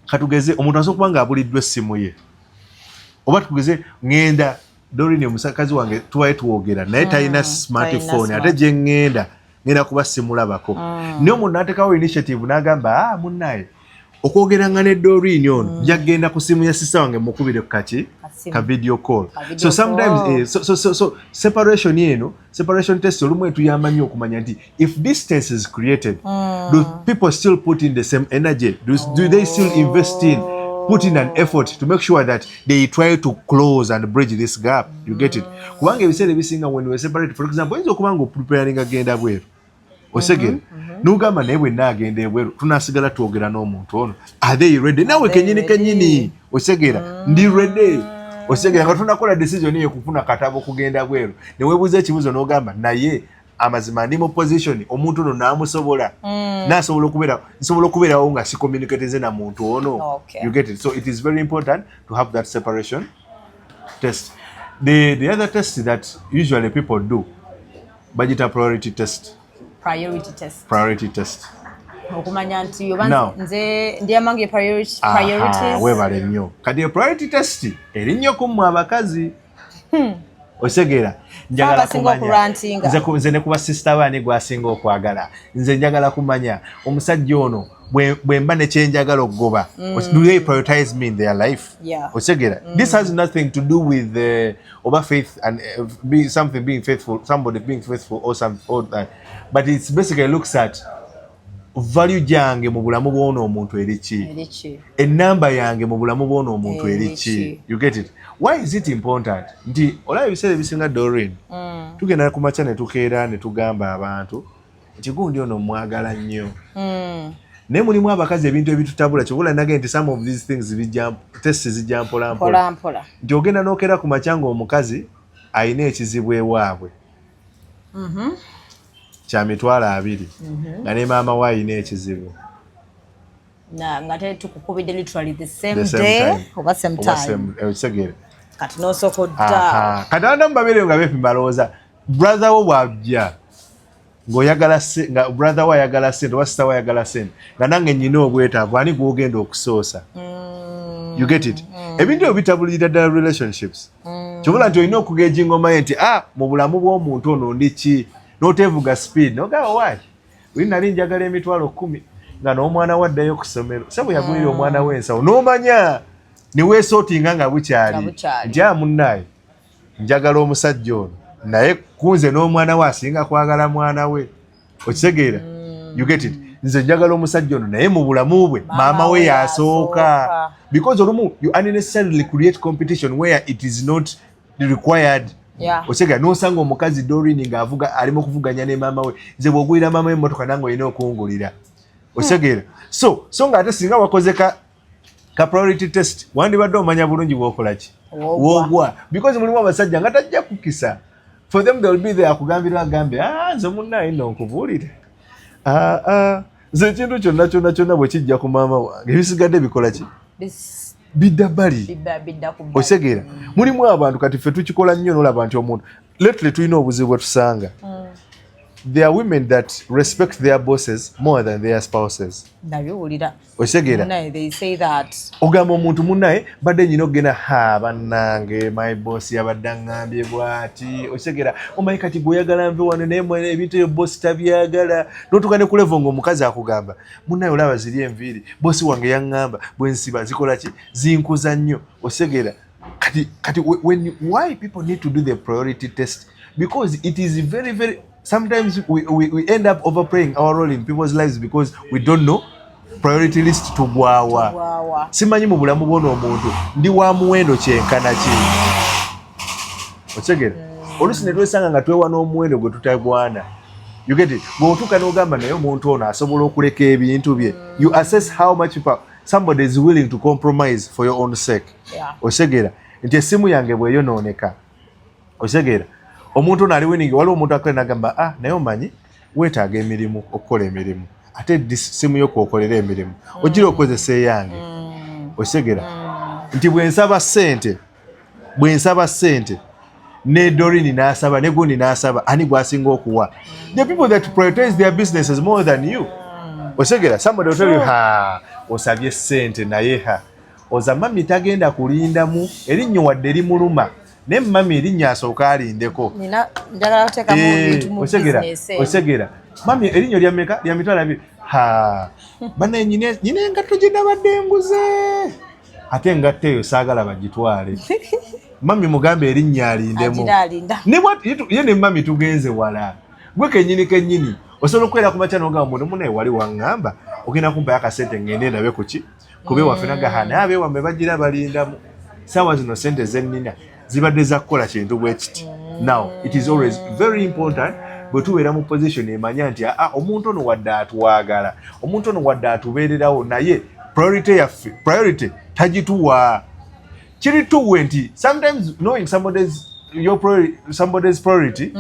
katugeze omuntu asobola kuba nga abuliddwa essimu ye oba tugeze ngenda Dorini omusakazi wange tuwaye tuwogera naye talina smartphone ate gye ngenda kuba simulabako. Naye omuntu n'ateekawo initiative n'agamba munnaye okwogera ne Dorini ono jagenda ku simu ya sisa wange mukubire kaki ka video call. So sometimes so separation yeno separation test olumu etuyamba nnyo okumanya nti if distance is created do people still put in the same energy? Do they still invest in put in an effort to make sure that they try to close and bridge this gap? You get it? Kubanga ebiseera ebisinga when we separate, for example oyinza okuba nga opreparing agenda bweru osegera n'ugamba naye bwe naagenda ebweru tunasigala twogera n'omuntu ono are they ready nawe kenyini osegera ndi ready osegera nga tunakola decision eyo kufuna katabo kugenda bweru ne weebuuza ekibuuzo n'ogamba naye amazima ndi mu position omuntu ono naamusobola nsobola okubeerawo nga si communicate na muntu ono. You get it? So it is very important to have that separation test. The other test that usually people do, budget priority test. priority test. Okumanya nti nze ndi amange priorities. Webale nnyo. Kati priority test erinnyo kummwe abakazi. Osegera njagala kumanya nze ne kuba sister bani gwasinga okwagala nze njagala kumanya omusajja ono bwe mba ne kyenjagala okugoba. Do they prioritize me in their life? Osegera this has nothing to do with over faith and being faithful, somebody being faithful or that, but it's basically looks at value jange mu bulamu bw'ono omuntu eriki, enamba yange mu bulamu bw'ono omuntu eriki. You get it? Why is it important? Nti olaba ebiseera ebisinga Doreen tugenda ku makya ne tukeera ne tugamba abantu nti gundi ono mwagala nnyo naye mulimu abakazi ebintu ebitutabula kyobula nage nti some of these things test zijja mpola nti ogenda n'okeera ku makya ng'omukazi ayina ekizibu ewaabwe kya mitwalo 2 nga ne maama we ayina ekizibu nga tukukubidde literally the same day oba same time. Kati n'osooka odda kati abantu babiri nga beepima balowooza brother wo bw'ajja ng'oyagala nga brother we ayagala ssente oba sister we ayagala ssente nga nange nnyina obwetaavu ani gw'ogenda okusoosa. You get it? Ebintu ebitabulira ddala relationships kyobula nti olina okugeejinga omaye nti mu bulamu bw'omuntu ono ndi ki n'oteevuga speed n'ogamba waaki buli nali njagala emitwalo 10 nga n'omwana we addayo ku ssomero se bwe yagulira omwana we ensawo n'omanya ne weesootinga nga bukyali nti munnaye njagala omusajja ono naye kunze n'omwana we asinga kwagala mwana we. Okitegeera? You get it? Nze njagala omusajja ono naye mu bulamu bwe maama we yasooka. Because olumu you unnecessarily create competition where it is not required. Osega n'osanga omukazi Doreen ng'avuga alimu okuvuganya ne maama we nze bw'ogulira maama we emmotoka nange olina okungulira. Osegeera? So ng'ate singa wakoze ka priority test wandibadde omanya bulungi bw'okola ki w'ogwa because mulimu abasajja nga tajja kukisa. For them they will be there akugambira agambe nze munnaye nno nkubuulire nze ekintu kyonna bwe kijja ku maama wange ebisigadde bikola ki bidda bbali. Osegeera mulimu abantu kati ffe tukikola nnyo n'olaba nti omuntu lately tulina obuzibu bwe tusanga. There are women that respect their bosses more than their spouses. Osegera. They say that. Ogamba omuntu munnaye badde nyina ogenda bannange my boss yabadde aŋŋambye bw'ati. Osegera omanyi kati gw'oyagala nve wano naye mwene ebintu ebyo boss tabyagala. N'otuuka ne ku level ng'omukazi akugamba munnaye olaba ziri enviiri bosi wange yaŋŋamba bwe nsiba zikola ki zinkuza nnyo. Osegera kati why people need to do the priority test? Because it is very very sometimes we end up overplaying our role in people's lives because we don't know priority list tugwawa. Simanyi mu bulamu bw'ono omuntu ndi wa muwendo kyenkana ki. Okitegeera? Oluusi ne twesanga nga twewa n'omuwendo gwe tutagwana. You get it? Bw'otuuka n'ogamba naye omuntu ono asobola okuleka ebintu bye. You assess how much somebody is willing to compromise for your own sake. Okitegeera? Nti essimu yange bw'eyonooneka. Okitegeera? Omuntu ono ali winning waliwo omuntu akola n'agamba naye omanyi weetaaga emirimu okukola emirimu ate simu yo kwokolera emirimu ogira okozesa eyange. Osegera nti bwe nsaba ssente ne Doreen n'asaba ne gundi n'asaba ani gwasinga okuwa? The people that prioritize their businesses more than you. Osegera somebody will tell you osabye ssente naye oza mami tagenda kulindamu erinnyo wadde limuluma ne mami erinnya asooka alindeko. Njagala kuteekamu ebintu mu business. Osegera mami erinnyo lya mmeka? Lya mitwalo 2. Bannaye nyina engatto gye nabadde nguze ate engatto eyo saagala bagitwale. Mami mugambe erinnya alindemu. Ye ne mami tugenze wala gwe kennyini osobola okukwera ku makya n'ogamba munno munaye wali waŋŋamba ogenda kumpayo akasente ngende ndabe kuki kube waffe naye abeewamme bagira balindamu. Saawa zino sente zennina zibadde za kukola kintu bwe kiti. Now it is always very important bwe tubeera mu position emanya nti omuntu ono wadde atwagala omuntu ono wadde atubeererawo naye priority tagituwa. Kirituwe nti sometimes knowing somebody's priority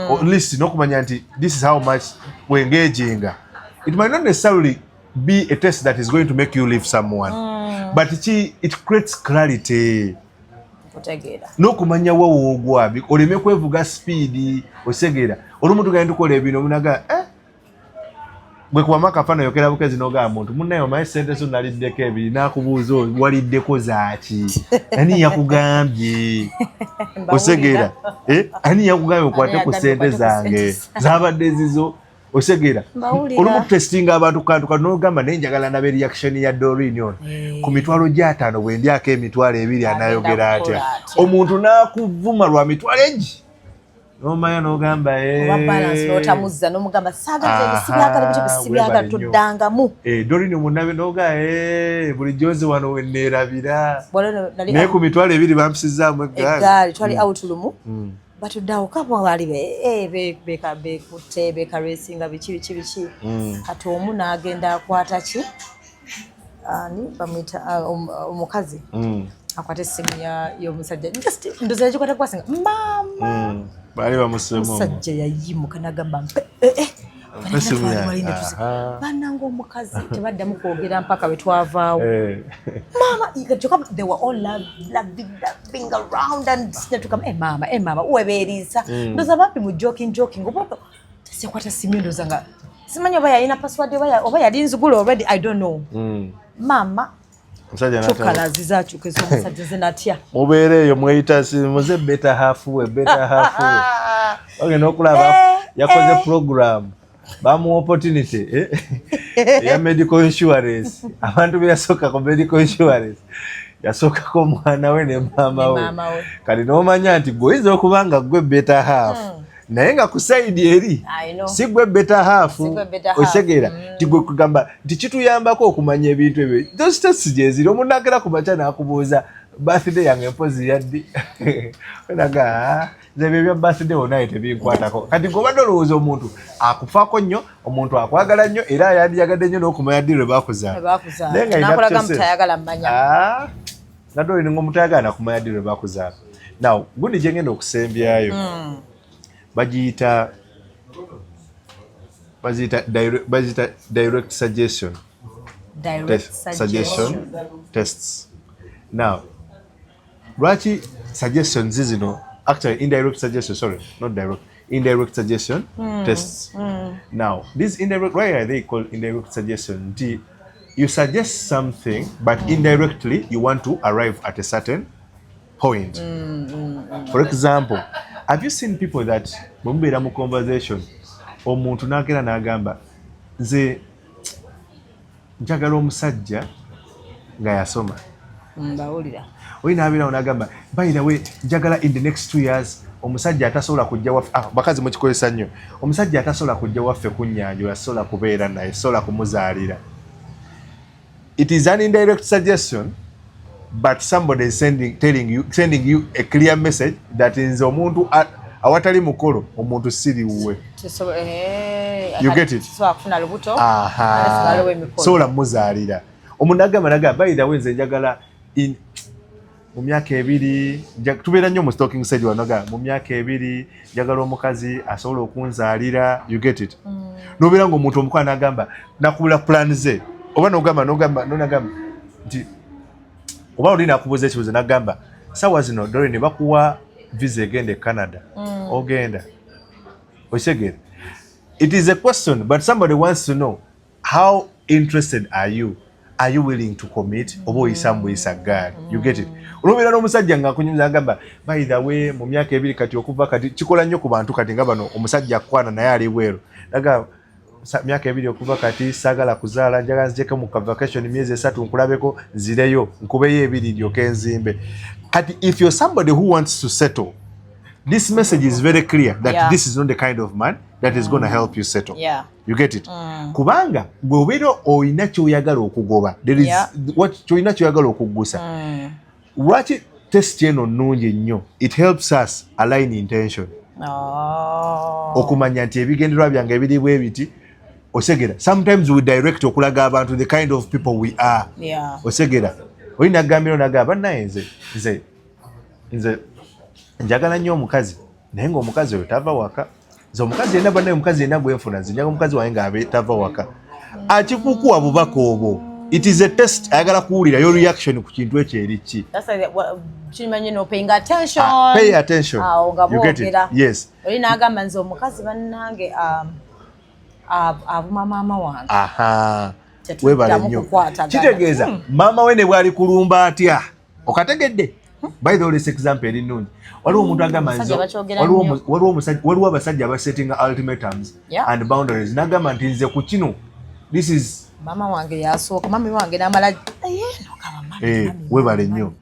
or at least n'okumanya nti this is how much we engaging, it might not necessarily be a test that is going to make you leave someone, but it creates clarity. N'okumanya wa woogwa oleme kwevuga speed. Osegera olumu tugenda tukola ebintu omunaga bwe kuba akafana yokera bukezi n'ogamba muntu munnaye omanyi ssente zo naliddeko ebiri n'akubuuza waliddeko zaaki ani yakugambye osegeera ani yakugambye okwate ku ssente zange zabadde zizo osegeera olumu tutestinga abantu kantuka n'ogamba naye njagala nabe reaction ya Doreen ono ku mitwalo gy'ataano bwe ndyako emitwalo ebiri anayogera atya omuntu n'akuvuma lwa mitwalo egi n'omanya n'ogamba balance n'otamuzza n'omugamba sibyagala tuddangamu Doreen omunabe n'oga bulijjo nze wano we neerabira naye ku mitwalo ebiri bampisizaamu eggaali twali outulumu batuddawo kabo bali bekutte bekaresinga biki kati omu n'agenda akwata ki ani bamwita omukazi akwata essimu y'omusajja ndoza yagikwata kwasinga mama bali bamusemu omusajja yayimuka n'agamba bananga omukazi tebaddamu kwogera mpaka bwe twavaawo mama they were all laughing around and netukama mama uwebeeriisa ndoza bambi mu joking oba tasikwata simu ndoza nga simanyi oba yalina password oba yali nzigula already I don't know mama tukalaziza akyukeza omusajja ze natya mubeere eyo mweyita muze better half we ogenda okulaba yakoze program bamu opportunity ya medical insurance abantu be yasooka ku medical insurance yasookako omwana we ne maama we kati n'omanya nti gweoyinza okuba nga gwe better half naye nga ku saidi eri si gwe better half osegeera tigwe kugamba nti kituyambako okumanya ebintu ebyo those tests gyeziri omuntu agera ku makya n'akubuuza birthday yange mpozi yaddi onaga nze ebyo bya birthday onaye tebinkwatako kati ng'obadde olowooza omuntu akufaako nnyo omuntu akwagala nnyo era yandiyagadde nnyo n'okumanya ddi lwe bakuzaala nadde olina ng'omuntu ayagala nakumanya ddi lwe bakuzaala now gundi gye ngenda okusembyayo bagiyita direct suggestion tests. Now lwaki suggestions zino actually indirect suggestion tests. Now these indirect, why are they called indirect suggestion? You suggest something but indirectly you want to arrive at a certain point. For example, have you seen people that mubeera mu conversation omuntu n'agera n'agamba nze njagala omusajja nga yasoma mbawulira oyina abeerawo n'agamba by the way njagala in the next 2 years omusajja atasobola kujja waffe bakazi mukikozesa nnyo omusajja atasobola kujja waffe ku nnyanja yasobola kubeera naye sobola kumuzaalira. It is an indirect suggestion but somebody is sending you a clear message that nze omuntu awatali mukolo omuntu siriwe. You get it? Sobola muzaalira omuntu agamba by the way nze njagala mu myaka 2 tubeera nnyo mu stalking stage wanoga mu myaka 2 njagala omukazi asobola okunzaalira. You get it? Nobeera ng'omuntu omukwana agamba nakubula plan ze oba nogamba nti oba olina akubuuza ekibuuzo nagamba sawa zino Doreen bakuwa visa egenda e Canada ogenda okitegera. It is a question but somebody wants to know how interested are you willing to commit oba oyisambuyisa gaali. You get it? Olwobeera n'omusajja nga akunyumiza agamba by the way mu myaka 2 kati okuva kati kikola nnyo ku bantu kati nga bano omusajja akwana naye ali bweru naga myaka 2 okuva kati saagala kuzaala njagala nzijeko mu vacation myezi 3 nkulabeko nzireyo nkubeyo 2 ndyoke nzimbe. Kati if you're somebody who wants to settle, this message is very clear that this is not the kind of man that is going to help you settle. You get it? Kubanga bw'obeera oyina ky'oyagala okugoba, there is ky'olina ky'oyagala okuggusa. Lwaki test eno nnungi nnyo? It helps us align intention. Okumanya nti ebigendererwa byange ebiri bwe biti osegera. Sometimes we direct okulaga abantu the kind of people we are. Osegera olina gambiro nagamba naye nze njagala nnyo omukazi naye ng'omukazi oyo tava waka. Nze omukazi yenna bannaye omukazi yenna gwenfuna nze njaga omukazi wange ng'abe tava waka. Akikukuwa bubaka obwo. It is a test ayagala kuwulira your reaction ku kintu ekyo eri ki. That's like kimanyi no paying attention. Pay attention. You get it? Yes. Olina agamba nze omukazi bannange avuma maama wange. Aha. Webale nnyo. Kitegeeza maama we ne bwali kulumba atya. Okategedde? By the way, this example eri nnungi. Waliwo omuntu agamba nze waliwo abasajja abasettinga ultimatums and boundaries n'agamba nti nze ku kino this is maama wange yasooka mami wange n'amala webale nnyo.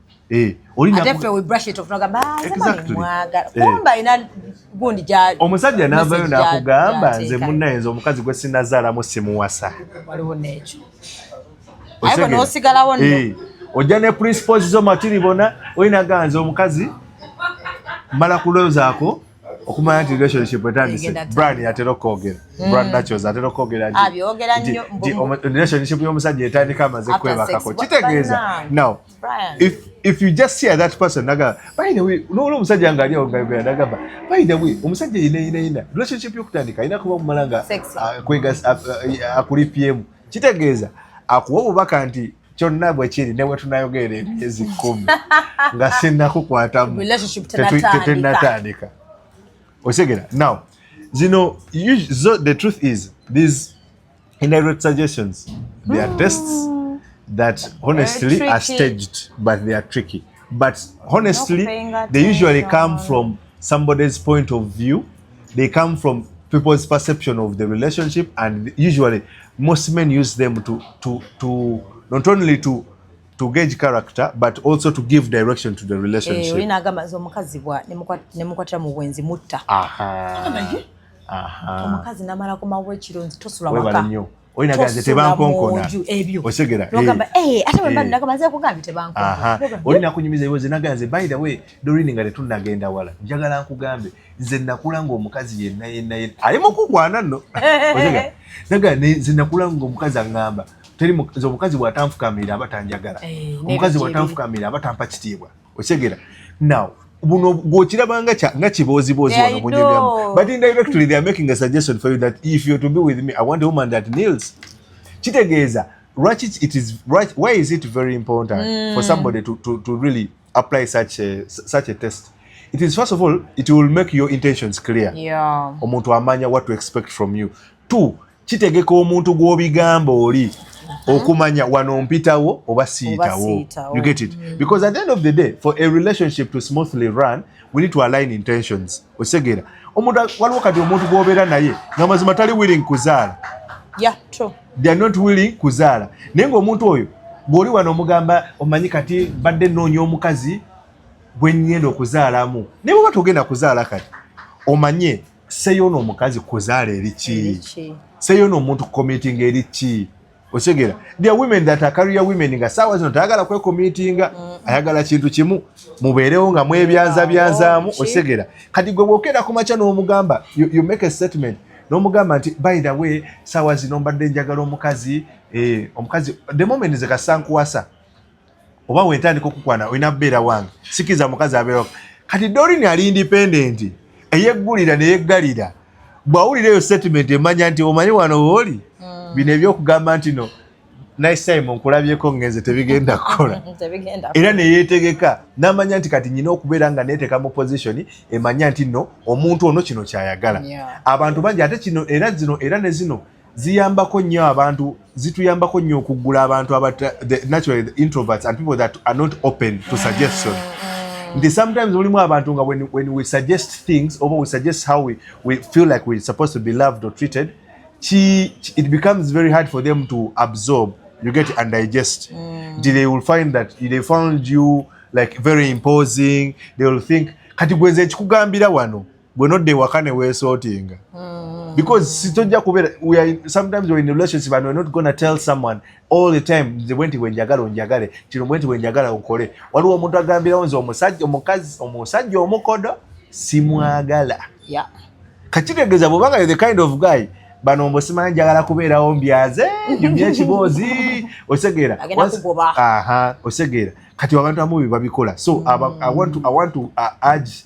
Omusajja n'avayo n'akugamba nze munnaye nze omukazi gwe sinnazaalamu simuwasa. Ojja ne principles zo matiribona olina ganza omukazi mala kuloozaako okumanya nti relationship etandise. Brian yatera okwogera. Brian Nachos atera okwogera nti relationship y'omusajja etandika amaze kwebakako. Kitegeeza now if you just see that person naga by the way n'olwo omusajja ng'ali awo ng'ayogera nagamba by the way omusajja yina relationship y'okutandika ayina kuba kumala nga akulipyemu. Kitegeeza akuwa obubaka nti kyonna bwe kiri ne bwe tunayogera emyezi 10 nga sinnakukwatamu tetennatandika. Osegera now zino the truth is these indirect suggestions they are tests that honestly are staged but they are tricky, but honestly they usually come from somebody's point of view. They come from people's perception of the relationship, and usually most men use them to not only to gauge character but also to give direction to the relationship. Omukazi namala kumawo ekironzi tosula waka. Oyina ganze tebankonkona. Osegera. Ate bwe mbadde nakamanze kugambye tebankonkona. Olina kunyumiza ebibuuzo naganze by the way Doreen nga tetunnagenda wala. Njagala nkugambe nze nakula ng'omukazi yenna ali mu kugwana nno. Osegera. Naga nze nakula ng'omukazi aŋŋamba teri omukazi bw'atanfukamira aba tanjagala. Omukazi bw'atanfukamira aba tampa kitiibwa. Osegera. Now buno gwochirabanga nga kiboozibozi wano munyumyamu, but indirectly they are making a suggestion for you that if you're to be with me I want a woman that kneels. Kitegeeza why is it very important for somebody to really apply such a test? It is, first of all, it will make your intentions clear. Omuntu amanya what to expect from you. 2, kitegeka omuntu gw'obigamba oli okumanya wano mpitawo oba siyitawo. You get it? Because at the end of the day, for a relationship to smoothly run, we need to align intentions. Osegera. Omuntu waliwo kati omuntu gw'obeera naye nga mazima tali willing kuzaala. True. They are not willing kuzaala. Naye ng'omuntu oyo bw'oli wano omugamba omanyi kati badde nnoonya omukazi bwe nnyenda okuzaalamu. Naye bw'oba togenda kuzaala kati omanye seeyoona omukazi kuzaala eri ki? Seeyoona omuntu committing eri ki? Osegera. There are women that are career women nga saawa zino tayagala kwekomitinga, ayagala kintu kimu mubeerewo nga mwebyanzabyanzaamu. Osegera. Kati gwe bw'okera ku makya n'omugamba you make a statement n'omugamba nti by the way saawa zino mbadde njagala omukazi the moment nze kasankuwasa oba wentandika okukwana olina bbeera wange sikiza mukazi abeera. Kati Doreen ali independent eyeggulira neyeggalira bw'awulira eyo statement emanya nti omanyi wano wooli bino ebyokugamba nti no nice time nkulabyeko ngenze tebigenda kukola era neyeetegeka n'amanya nti kati nyina okubeera nga neeteeka mu position emanya nti no omuntu ono kino kyayagala. Abantu bangi ate kino era ne zino ziyambako nnyo abantu, zituyambako nnyo okuggula abantu naturally the introverts and people that are not open to suggestion. Nti sometimes mulimu abantu nga when we suggest things or we suggest how we feel like we're supposed to be loved or treated, it becomes very hard for them to absorb, you get, and digest. They will find that they found you like very imposing. They will think kati gweze ekikugambira wano bwe nodde wakane weesootinga. Because sitojja kubeera, sometimes we're in a relationship and we're not going to tell someone all the time nti wenjagala onjagale kino bwenti wenjagala okole. Waliwo omuntu agambirawo nze omusajja omukodo simwagala. Kakitegeeza bw'obanga you're the kind of guy bano mbo simanyi njagala kubeerawo mbyaze nyumya ekiboozi. Osegera. Osegera. Kati abantu amubi babikola. So I want to urge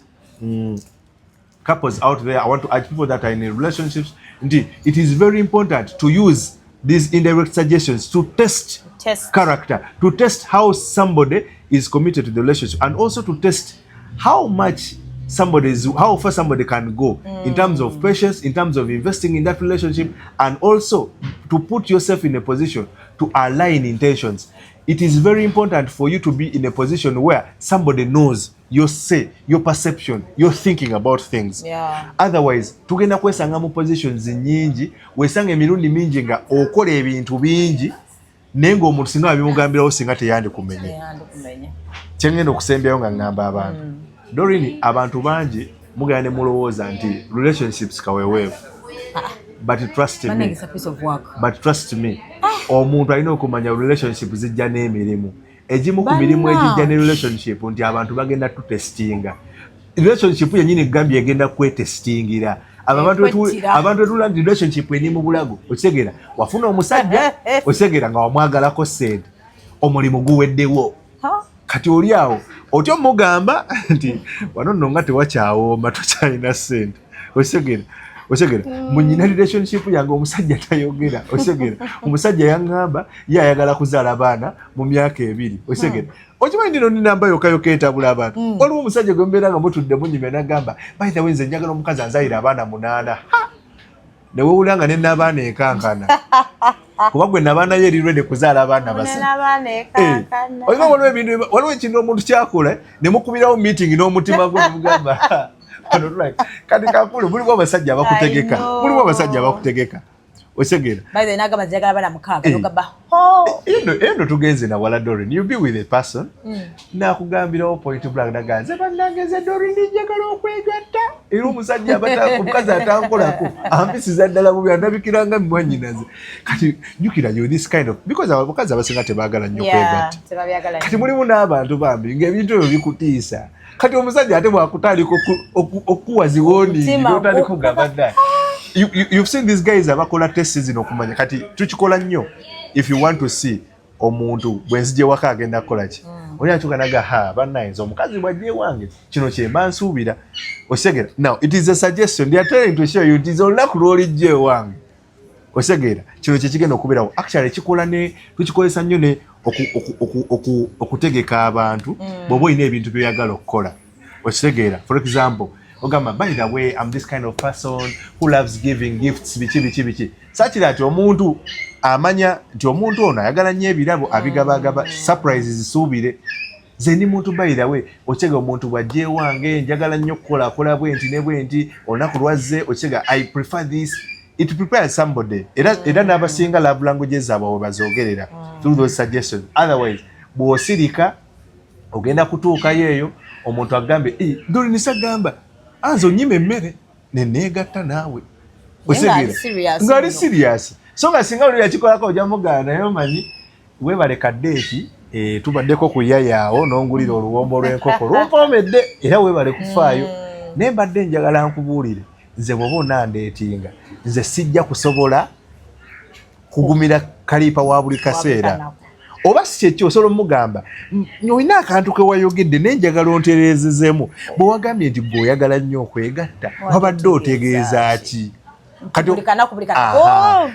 couples out there, I want to urge people that are in relationships, indeed, it is very important to use these indirect suggestions to test character, to test how somebody is committed to the relationship, and also to test how much how far somebody can go in terms of patience, in terms of investing in that relationship, and also to put yourself in a position to align intentions. It is very important for you to be in a position where somebody knows your say, your perception, your thinking about things. Yeah. Otherwise, tugenda kwesanga mu positions nyingi, wesange emirundi mingi nga okola ebintu bingi, nenga omuntu singa bimugambirawo singa teyandi kumenya. Kyengenda okusembyayo nga ngamba abantu. Doreen, abantu bangi mugenda ne mulowooza nti relationships kaweweevu. But trust me. It's a piece of work. But trust me. Omuntu alina okumanya relationship zijja n'emirimu. Egimu ku mirimu egijja ne relationship nti abantu bagenda tutestinga. Relationship yennyini Gambia egenda kwetestingira. Abantu etula nti relationship eni mu bulago. Okitegeera wafuna omusajja okitegeera nga wamwagalako sente. Omulimu guweddewo. Kati oli awo otyo mugamba nti wano nno nga tewakyawooma tokyalina sente. Okitegeera munyina relationship yange omusajja tayogera. Okitegeera omusajja yaŋŋamba ye ayagala kuzaala baana mu myaka 2. Okitegeera okimanyi ndino ni namba yokayoka etabula abantu. Waliwo omusajja gwe mbeera nga mutudde munyime n'agamba by the way nze njagala omukazi anzaalira abaana 8. Ne wewula nga ne n'abaana enkankana. Kuba gwe n'abaana ye eri ready kuzaala abaana basa. Waliwo ekintu omuntu kyakola ne mukubirawo meeting n'omutima gwe mugamba kati kakule mulimu abasajja abakutegeka. Mulimu abasajja abakutegeka. Osegeera. By the nagama jagala bana mukaaga nogamba eno tugenze na wala Doreen. You be with a person. Na kugambirawo point blank naganze banageze Doreen njagala okwegatta. Era omusajja omukazi atankolako. Ampisiza ddala bubi andabikiranga mwannyinaze. Kati jukira you this kind of because abakazi abasinga tebaagala nnyo kwegatta. Kati mulimu n'abantu bambi ng'ebintu ebyo bikutiisa. Kati omusajja ate bwakutaaliko okuwa ziwoni n'otandika okugamba you've seen these guys abakola tests zino okumanya kati tukikola nnyo if you want to see omuntu bwenzije waka agenda kukola ki oli atukanaga bannayinza omukazi bwajje wange kino kyemba nsuubira osegera. Now it is a suggestion, they are trying to show you it is olunaku lw'olijje wange osegera kino kyekigenda okubirawo. Actually kikola ne tukikozesa nnyo ne okutegeka abantu bw'oba olina ebintu by'oyagala okukola osegera. For example ogamba by the way I'm this kind of person who loves giving gifts biki sakiri ati omuntu amanya nti omuntu ono ayagala nnyo ebirabo abigabagaba surprises zisuubire zeni muntu by the way ochega omuntu bwajje wange njagala nnyo kukola bwenti ne bwenti olunaku lwazze ochega I prefer this. It prepares somebody. Era n'abasinga love languages abo we bazogerera through those suggestions. Otherwise bw'osirika ogenda kutuukayo eyo omuntu agambe Doreen nisagamba anzo nyime emmere neneegatta naawe osegera ng'ali serious so nga singa oli yakikolako ojja mugaana naye omanyi weebale kaddeeki tubaddeko ku yayaawo n'ongulira oluwombo lw'enkoko lumpomedde era weebale kufaayo naye mbadde njagala nkubuulire nze bw'oba onandeetinga nze sijja kusobola kugumira kaliipa wa buli kaseera oba si kyekyo osobola omugamba olina akantu ke wayogedde naye njagala ontereezezeemu bwe wagambye nti gwe oyagala nnyo okwegatta wabadde otegeeza ki kati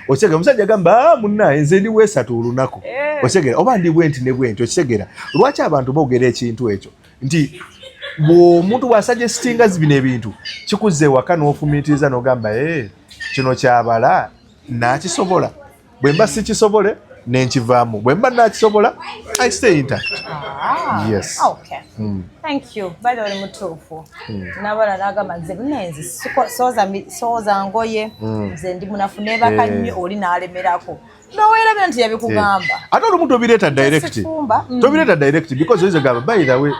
osegera omusajja agamba munnaye nze ndi weesatu olunaku osegera oba ndi bwenti ne bwenti okisegera lwaki abantu boogera ekintu ekyo nti bw'omuntu bw'asuggestinga bino ebintu kikuzza ewaka n'ofumiitiriza n'ogamba kino kyabala naakisobola bwe mba sikisobole nenkivaamu bwe mba nakisobola I stay intact. Yes. Okay. Thank you. By the way mutuufu nabala nagamba nze nenzi sooza ngoye nze ndi munafu nebaka nnyo oli n'alemerako noweerabira nti yabikugamba ate olumuntu obireeta direct tobireeta direct because oyiza gamba by the way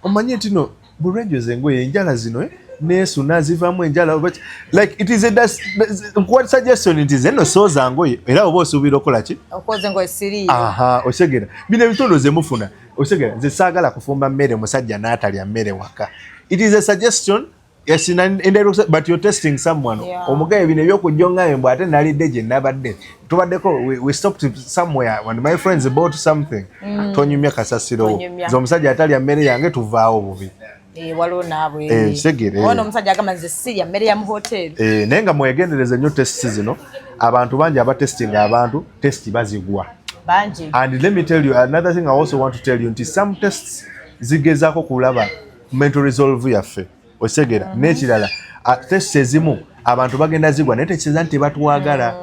omanyi nti no burenjoze engoye enjala zino neesuna zivaamu enjala like it is what suggestion it is eno sooza ngoye era oba osuubira okola ki okoze ngoye siriiyo osegera bino ebitondo ze mufuna osegera nze saagala kufumba mmere musajja n'atalya mmere waka. It is a suggestion. Yes, indirect, but you're testing someone. Omugaye bino ebyokujjongayo mbw ate nalidde gye nabadde tubaddeko we stopped somewhere when my friends bought something tonyumya kasasiro nze omusajja atalya mmere yange tuvaawo bubi waliwo naabwe ono omusajja agamba nze sirya mmere ya mu hoteri naye nga mwegendereze nnyo testi zino abantu bangi abatestinga abantu testi bazigwa bangi. And let me tell you another thing I also want to tell you nti some tests zigezaako kulaba mental resolve yaffe osegera n'ekirala test ezimu abantu bagenda zigwa naye tekiza nti tebatwagala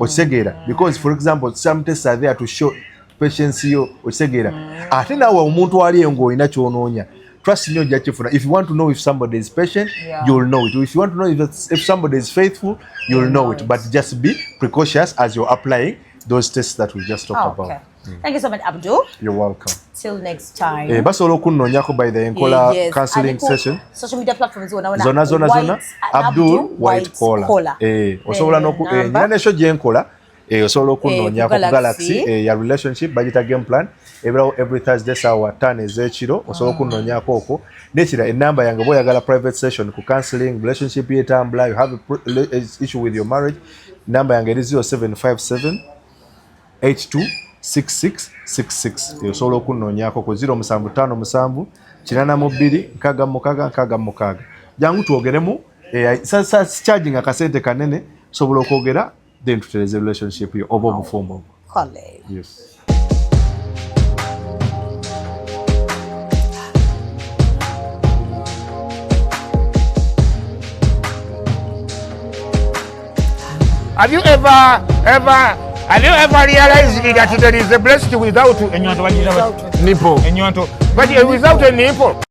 osegera because for example some tests are there to show patience yo osegera ate naawe omuntu ali ngo olina kyonoonya trust nyo ojja kifuna. If you want to know if somebody is patient, you'll know it. If you want to know if somebody is faithful, you'll know it. But just be precautious as you're applying those tests that we just talked about. Thank you so much, Abdul. You're welcome. Till next time. Basobola okunnonyako by the enkola counseling session. Social media platforms zona Abdul White Collar. Osobola nyina nesho gyenkola osobola okunnonyako ku Galaxy ya relationship bagita game plan every Thursday sawa 5 ez'ekiro osobola okunnonyako okwo nekira enamba yange boyagala private session ku counseling relationship yetambula you have a issue with your marriage namba yange eri 0757 826666 osobola okunnonyako ku 0757 827 jangu twogeremu charging akasente kanene sobola okwogera then tutereze relationship yo oba obufumbo. Yes. Have you ever realized that there is a breast without a nipple? But without a nipple.